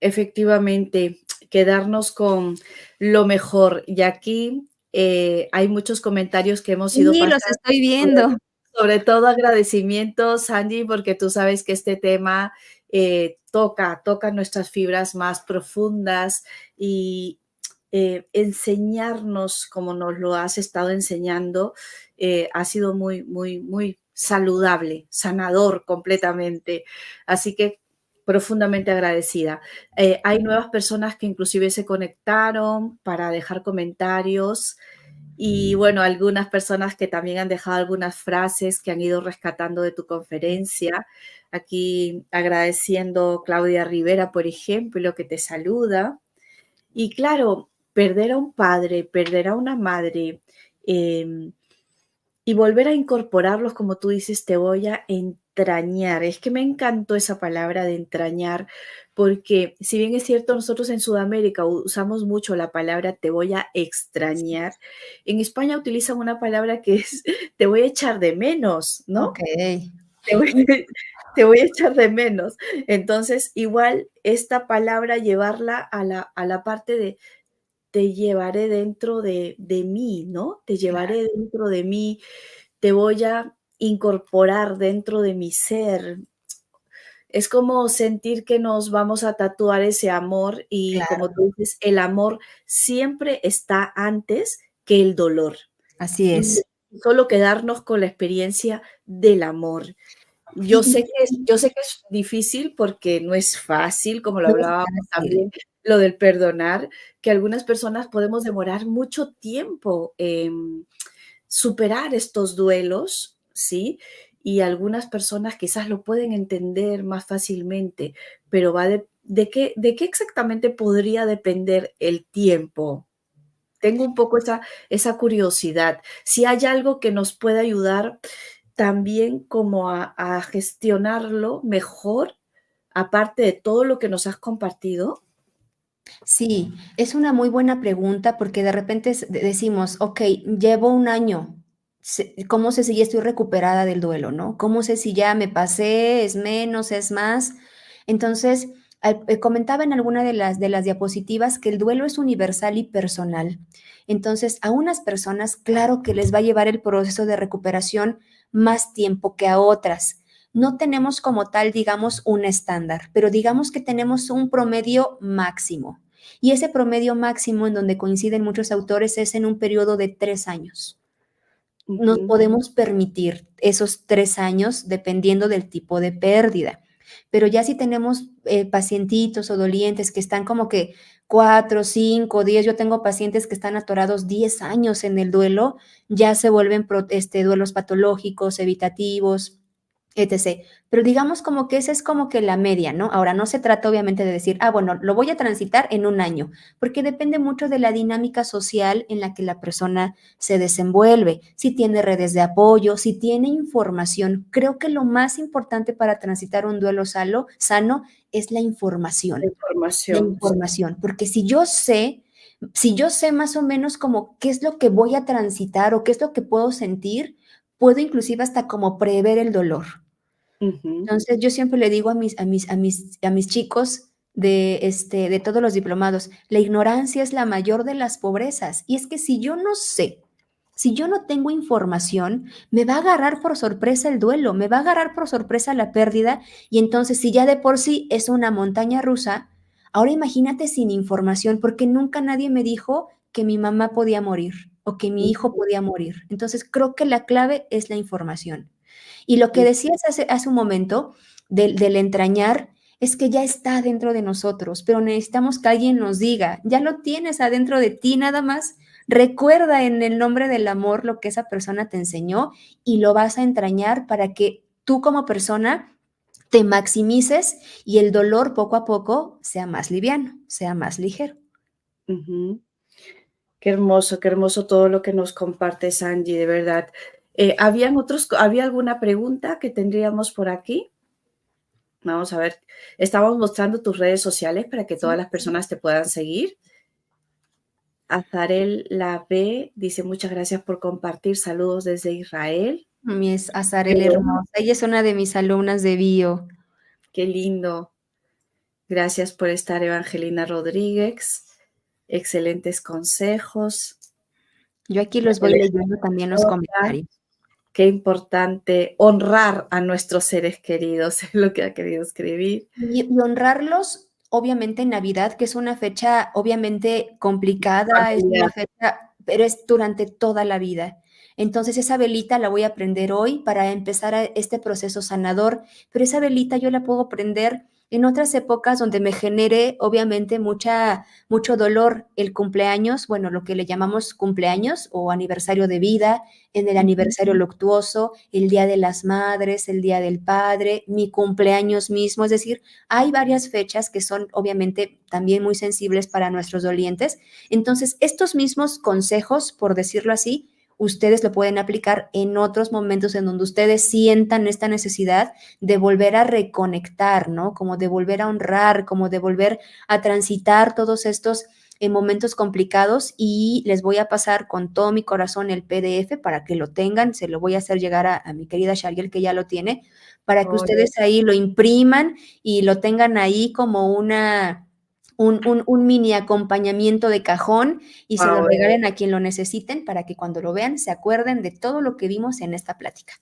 Efectivamente, quedarnos con lo mejor. Y aquí hay muchos comentarios que hemos ido Sí, los pasando, estoy sobre, viendo. sobre todo agradecimientos, Angie, porque tú sabes que este tema toca nuestras fibras más profundas y enseñarnos como nos lo has estado enseñando ha sido muy, muy, muy saludable, sanador completamente. Así que profundamente agradecida. Hay nuevas personas que inclusive se conectaron para dejar comentarios y bueno, algunas personas que también han dejado algunas frases que han ido rescatando de tu conferencia. Aquí agradeciendo Claudia Rivera, por ejemplo, que te saluda. Y claro, perder a un padre, perder a una madre, eh, y volver a incorporarlos, como tú dices, te voy a entrañar. Es que me encantó esa palabra de entrañar, porque si bien es cierto, nosotros en Sudamérica usamos mucho la palabra te voy a extrañar, en España utilizan una palabra que es te voy a echar de menos, ¿no? Okey. Te voy, Y te voy a echar de menos. Entonces, igual esta palabra llevarla a la parte de te llevaré dentro de mí, ¿no? Te claro, llevaré dentro de mí, te voy a incorporar dentro de mi ser. Es como sentir que nos vamos a tatuar ese amor y como claro, tú dices, el amor siempre está antes que el dolor. así Y es. solo quedarnos con la experiencia del amor. Y Yo sé que es difícil porque no es fácil, como lo no es hablábamos fácil. también, lo del perdonar, que algunas personas podemos demorar mucho tiempo en superar estos duelos, ¿sí? Y algunas personas quizás lo pueden entender más fácilmente, pero va de qué exactamente podría depender el tiempo? Tengo un poco esa curiosidad. Si hay algo que nos pueda ayudar también como a gestionarlo mejor, aparte de todo lo que nos has compartido. Sí, es una muy buena pregunta porque de repente decimos, ok, llevo un año, ¿cómo sé si ya estoy recuperada del duelo, no? ¿Cómo sé si ya me pasé, es menos, es más? Entonces, comentaba en alguna de las diapositivas que el duelo es universal y personal. Entonces, a unas personas, claro que les va a llevar el proceso de recuperación más tiempo que a otras. No tenemos como tal, digamos, un estándar, pero digamos que tenemos un promedio máximo. Y ese promedio máximo en donde coinciden muchos autores es en un periodo de 3 años. Nos Ujú, podemos permitir esos 3 años dependiendo del tipo de pérdida. Pero ya si tenemos pacientitos o dolientes que están como que 4, 5, 10, yo tengo pacientes que están atorados 10 años en el duelo, ya se vuelven duelos patológicos, evitativos, etc. Pero digamos como que esa es como que la media, ¿no? Ahora, no se trata obviamente de decir, bueno, lo voy a transitar en un año, porque depende mucho de la dinámica social en la que la persona se desenvuelve, si tiene redes de apoyo, si tiene información. Creo que lo más importante para transitar un duelo sano es la la información. La información, sí. información, porque si yo sé más o menos como qué es lo que voy a transitar o qué es lo que puedo sentir, puedo inclusive hasta como prever el dolor. Ujú, Entonces, yo siempre le digo a mis chicos de todos los diplomados, la ignorancia es la mayor de las pobrezas. Y es que si yo no sé, si yo no tengo información, me va a agarrar por sorpresa el duelo, me va a agarrar por sorpresa la pérdida, y entonces, si ya de por sí es una montaña rusa, ahora imagínate sin información, porque nunca nadie me dijo que mi mamá podía morir o que mi hijo ujú, podía morir. Entonces, creo que la clave es la información. Y lo que decías hace un momento del entrañar es que ya está dentro de nosotros, pero necesitamos que alguien nos diga, ya lo tienes adentro de ti nada más. Recuerda en el nombre del amor lo que esa persona te enseñó y lo vas a entrañar para que tú como persona te maximices y el dolor poco a poco sea más liviano, sea más ligero. ujú. Qué hermoso todo lo que nos compartes, Angie, de verdad. ¿Había alguna pregunta que tendríamos por aquí? Vamos a ver, estamos mostrando tus redes sociales para que todas Sí. las personas te puedan seguir. Azarel La B dice: "Muchas gracias por compartir, saludos desde Israel". Mi es Qué Azarel bueno, hermosa, ella es una de mis alumnas de bio. qué lindo. Gracias por estar, Evangelina Rodríguez. Excelentes consejos. Yo aquí los voy Ángeles leyendo también los Mendoza, comentarios. qué importante honrar a nuestros seres queridos, es lo que ha querido escribir. Y honrarlos, obviamente, en Navidad, que es una fecha, obviamente, complicada, es una Familiar. fecha, pero es durante toda la vida. Entonces, esa velita la voy a prender hoy para empezar este proceso sanador, pero esa velita yo la puedo prender en otras épocas donde me genere, obviamente, mucho dolor el cumpleaños, bueno, lo que le llamamos cumpleaños o aniversario de vida, en el Ujú, aniversario luctuoso, el Día de las Madres, el Día del Padre, mi cumpleaños mismo, es decir, hay varias fechas que son obviamente también muy sensibles para nuestros dolientes. Entonces, estos mismos consejos, por decirlo así, ustedes lo pueden aplicar en otros momentos en donde ustedes sientan esta necesidad de volver a reconectar, ¿no? Como de volver a honrar, como de volver a transitar todos estos en momentos complicados, y les voy a pasar con todo mi corazón el PDF para que lo tengan. Se lo voy a hacer llegar a mi querida Shariel, que ya lo tiene, para que Oye, ustedes ahí lo impriman y lo tengan ahí como un mini acompañamiento de cajón, y se lo wow, regalen a quien lo necesiten para que cuando lo vean se acuerden de todo lo que vimos en esta plática.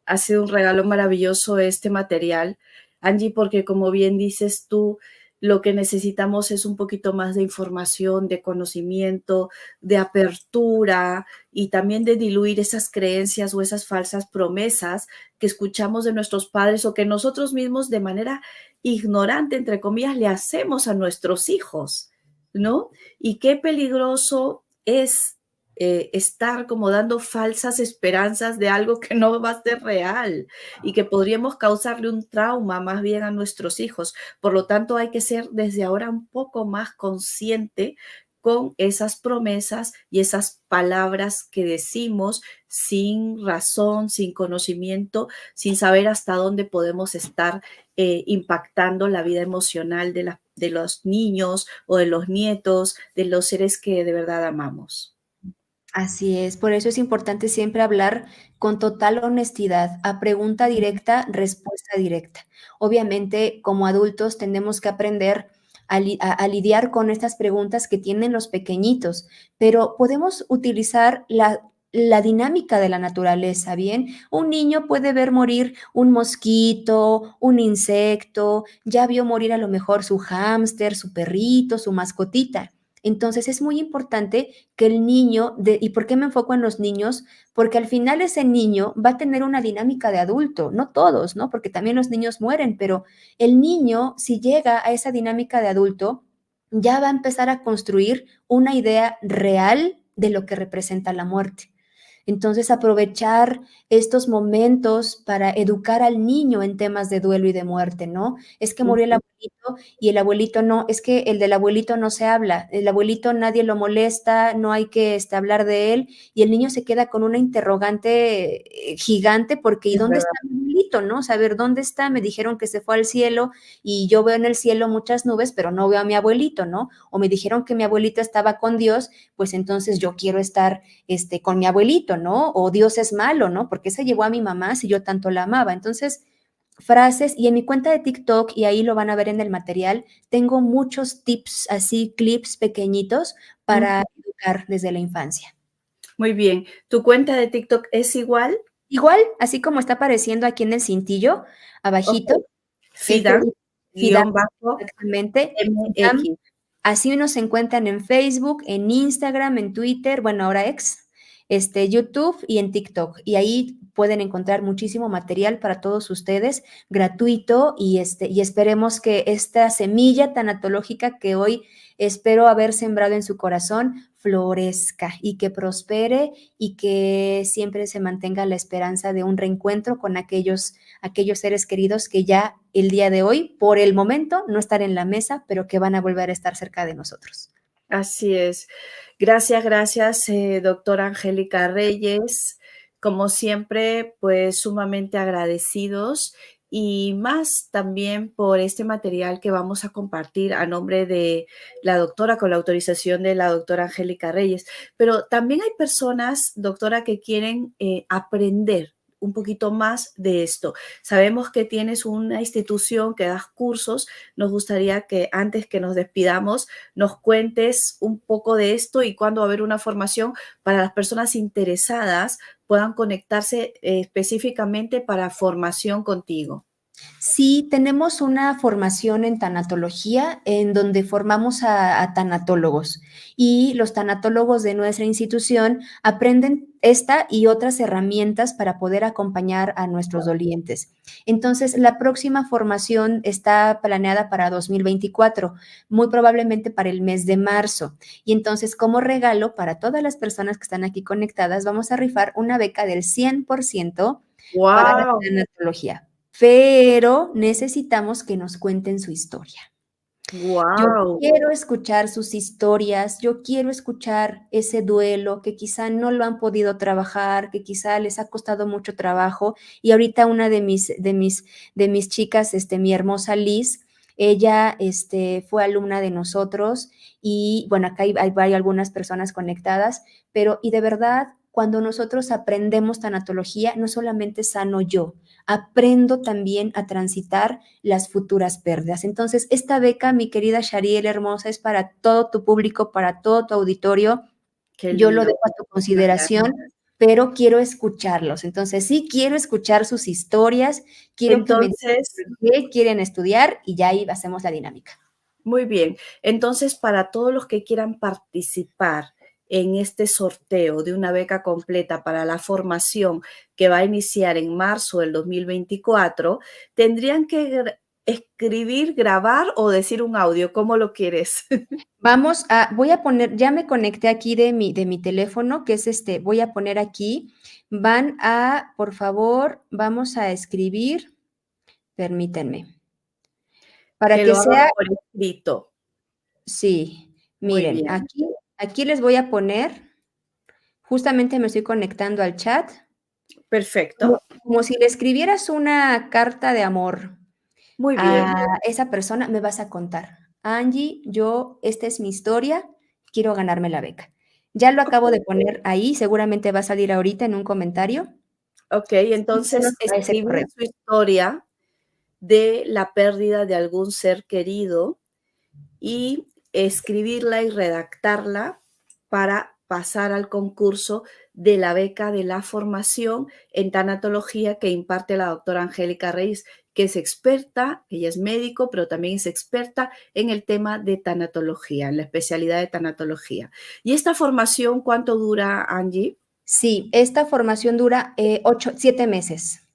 ha sido un regalo maravilloso este material, Angie, porque como bien dices tú, lo que necesitamos es un poquito más de información, de conocimiento, de apertura y también de diluir esas creencias o esas falsas promesas que escuchamos de nuestros padres o que nosotros mismos de manera ignorante, entre comillas, le hacemos a nuestros hijos, ¿no? Y qué peligroso es estar como dando falsas esperanzas de algo que no va a ser real y que podríamos causarle un trauma más bien a nuestros hijos. Por lo tanto, hay que ser desde ahora un poco más consciente con esas promesas y esas palabras que decimos sin razón, sin conocimiento, sin saber hasta dónde podemos estar impactando la vida emocional de los niños o de los nietos, de los seres que de verdad amamos. Así es, por eso es importante siempre hablar con total honestidad, a pregunta directa, respuesta directa. Obviamente, como adultos tenemos que aprender a lidiar con estas preguntas que tienen los pequeñitos, pero podemos utilizar la dinámica de la naturaleza, ¿bien? Un niño puede ver morir un mosquito, un insecto, ya vio morir a lo mejor su hámster, su perrito, su mascotita. Entonces es muy importante que el niño, ¿y por qué me enfoco en los niños? Porque al final ese niño va a tener una dinámica de adulto, no todos, ¿no? Porque también los niños mueren, pero el niño, si llega a esa dinámica de adulto, ya va a empezar a construir una idea real de lo que representa la muerte. Entonces, aprovechar estos momentos para educar al niño en temas de duelo y de muerte, ¿no? Es que murió el abuelito y el abuelito no, es que el del abuelito no se habla, el abuelito nadie lo molesta, no hay que hablar de él, y el niño se queda con una interrogante gigante porque ¿y Es dónde verdad. está mi abuelito, no? Saber dónde está, me dijeron que se fue al cielo y yo veo en el cielo muchas nubes, pero no veo a mi abuelito, ¿no? O me dijeron que mi abuelito estaba con Dios, pues entonces yo quiero estar con mi abuelito, ¿no? O Dios es malo, ¿no? Porque se llevó a mi mamá si yo tanto la amaba. Entonces, frases, y en mi cuenta de TikTok, y ahí lo van a ver en el material, tengo muchos tips, así, clips pequeñitos para educar desde la infancia. Muy bien. ¿Tu cuenta de TikTok es igual? Igual, así como está apareciendo aquí en el cintillo, abajito, Ok. ese Fidan, Fidam, guión bajo, exactamente, Fidam. MX. Así nos encuentran en Facebook, en Instagram, en Twitter, bueno, ahora ex, YouTube y en TikTok. Y ahí pueden encontrar muchísimo material para todos ustedes, gratuito, y esperemos que esta semilla tanatológica que hoy espero haber sembrado en su corazón florezca y que prospere y que siempre se mantenga la esperanza de un reencuentro con aquellos seres queridos que ya el día de hoy, por el momento, no están en la mesa, pero que van a volver a estar cerca de nosotros. Así es. Gracias, gracias, doctora Angélica Reyes. Como siempre, pues sumamente agradecidos y más también por este material que vamos a compartir a nombre de la doctora, con la autorización de la doctora Angélica Reyes. Pero también hay personas, doctora, que quieren aprender un poquito más de esto. Sabemos que tienes una institución que das cursos. Nos gustaría que antes que nos despidamos nos cuentes un poco de esto y cuándo va a haber una formación para las personas interesadas puedan conectarse específicamente para formación contigo. Sí, tenemos una formación en tanatología en donde formamos a tanatólogos, y los tanatólogos de nuestra institución aprenden esta y otras herramientas para poder acompañar a nuestros dolientes. Entonces, la próxima formación está planeada para 2024, muy probablemente para el mes de marzo. Y entonces, como regalo para todas las personas que están aquí conectadas, vamos a rifar una beca del 100% para ¡Wow! tanatología, pero necesitamos que nos cuenten su historia. Yo Wow, quiero escuchar sus historias, yo quiero escuchar ese duelo que quizá no lo han podido trabajar, que quizá les ha costado mucho trabajo. Y ahorita una de mis chicas, mi hermosa Liz, ella fue alumna de nosotros y bueno, acá hay algunas personas conectadas, pero y de verdad, cuando nosotros aprendemos tanatología, no solamente sano yo, aprendo también a transitar las futuras pérdidas. Entonces, esta beca, mi querida Shariel hermosa, es para todo tu público, para todo tu auditorio. qué Yo lo lindo. dejo a tu Muchísimas consideración, gracias. pero quiero escucharlos. Entonces, sí, quiero escuchar sus historias, quiero que me Entonces, digan qué quieren estudiar y ya ahí hacemos la dinámica. muy bien. Entonces, para todos los que quieran participar en este sorteo de una beca completa para la formación que va a iniciar en marzo del 2024, tendrían que escribir, grabar o decir un audio. ¿Cómo lo quieres? Voy a poner, ya me conecté aquí de mi teléfono, que es voy a poner aquí, por favor, vamos a escribir, permítanme, para Que que lo hagan sea, por escrito. sí, Muy miren, bien. aquí les voy a poner, justamente me estoy conectando al chat, como, Perfecto. como si le escribieras una carta de amor Muy bien. a esa persona, me vas a contar, Angie, esta es mi historia, quiero ganarme la beca. Ya lo acabo de poner ahí, seguramente va a salir ahorita en un comentario. Ok, Síguenos entonces a ese escribir correo. su historia de la pérdida de algún ser querido y escribirla y redactarla para pasar al concurso de la beca de la formación en tanatología que imparte la doctora Angélica Reyes, que es experta, ella es médico, pero también es experta en el tema de tanatología, en la especialidad de tanatología. ¿Y esta formación cuánto dura, Angie? Sí, esta formación dura 7 meses,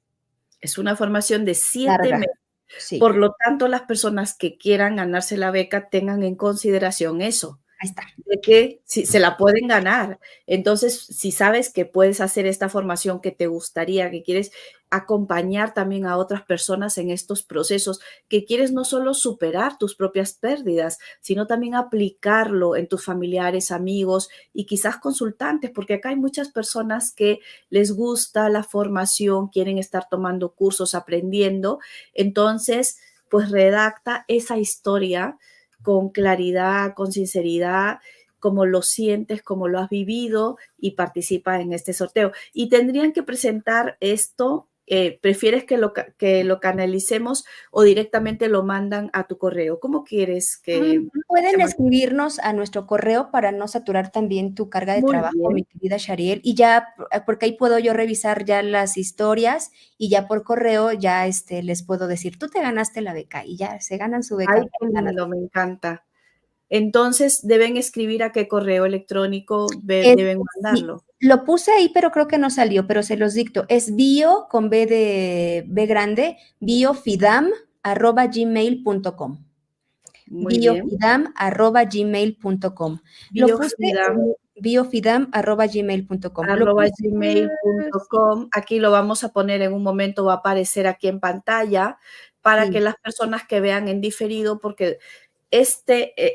Es una formación de 7 larga. meses. Sí, Por lo tanto, las personas que quieran ganarse la beca tengan en consideración eso, ahí está. de que si se la pueden ganar. Entonces, si sabes que puedes hacer esta formación que te gustaría, que quieres acompañar también a otras personas en estos procesos, que quieres no solo superar tus propias pérdidas, sino también aplicarlo en tus familiares, amigos y quizás consultantes, porque acá hay muchas personas que les gusta la formación, quieren estar tomando cursos, aprendiendo. Entonces, pues redacta esa historia con claridad, con sinceridad, como lo sientes, como lo has vivido y participa en este sorteo. Y tendrían que presentar esto, ¿prefieres que lo canalicemos o directamente lo mandan a tu correo? ¿Cómo quieres que Pueden se maneje? escribirnos a nuestro correo para no saturar también tu carga de Muy trabajo, mi bien, querida Shariel, y ya, porque ahí puedo yo revisar ya las historias y ya por correo ya les puedo decir, tú te ganaste la beca y ya se ganan su beca ay, para qué ganar. lindo, me encanta. Entonces, deben escribir a qué correo electrónico Es, deben sí, mandarlo. lo puse ahí, pero creo que no salió, pero se los dicto. Es bio con B de B grande, biofidam@gmail.com. Muy bien. Biofidam@gmail.com. Lo puse Biofidam biofidam@gmail.com. Lo arroba puse, sí, gmail.com. Aquí lo vamos a poner en un momento, va a aparecer aquí en pantalla para que sí. las personas que vean en diferido, porque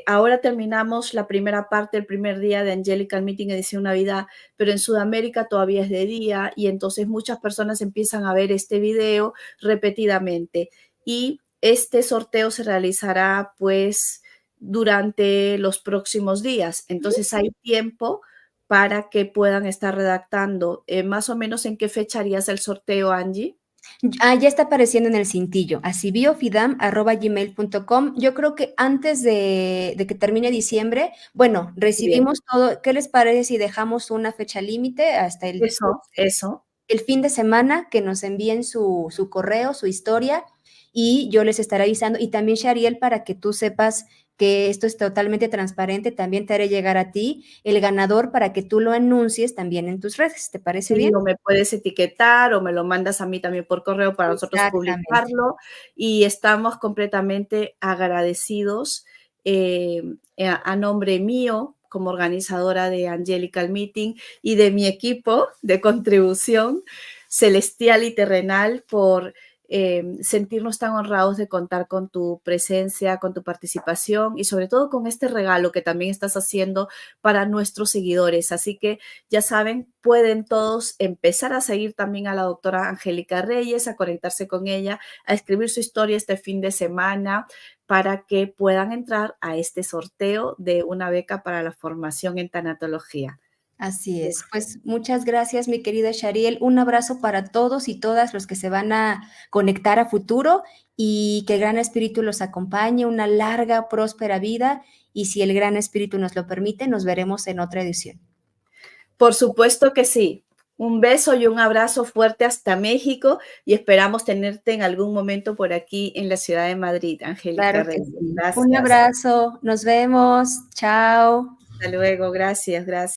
ahora terminamos la primera parte, el primer día de Angelical Meeting Edición Navidad, pero en Sudamérica todavía es de día y entonces muchas personas empiezan a ver este video repetidamente y este sorteo se realizará pues durante los próximos días. Entonces hay tiempo para que puedan estar redactando. Más o menos en qué fecha harías el sorteo, Angie. Ya está apareciendo en el cintillo, así biofidam@gmail.com. Yo creo que antes de que termine diciembre, bueno, Muy bien. recibimos todo. ¿Qué les parece si dejamos una fecha límite hasta Eso. el fin de semana que nos envíen su correo, su historia, y yo les estaré avisando. Y también, Shariel, para que tú sepas que esto es totalmente transparente, también te haré llegar a ti el ganador para que tú lo anuncies también en tus redes. ¿Te parece Sí, bien? o me puedes etiquetar o me lo mandas a mí también por correo para nosotros Exactamente. publicarlo y estamos completamente agradecidos a nombre mío como organizadora de Angelical Meeting y de mi equipo de contribución celestial y terrenal por sentirnos tan honrados de contar con tu presencia, con tu participación y sobre todo con este regalo que también estás haciendo para nuestros seguidores. Así que ya saben, pueden todos empezar a seguir también a la doctora Angélica Reyes, a conectarse con ella, a escribir su historia este fin de semana para que puedan entrar a este sorteo de una beca para la formación en tanatología. Así es. Pues muchas gracias, mi querida Shariel. Un abrazo para todos y todas los que se van a conectar a futuro y que el Gran Espíritu los acompañe, una larga, próspera vida y si el Gran Espíritu nos lo permite, nos veremos en otra edición. Por supuesto que sí. Un beso y un abrazo fuerte hasta México y esperamos tenerte en algún momento por aquí en la ciudad de Madrid, Angélica Claro que Reyes. sí. Un Gracias. abrazo, nos vemos, chao. Hasta luego, gracias, gracias.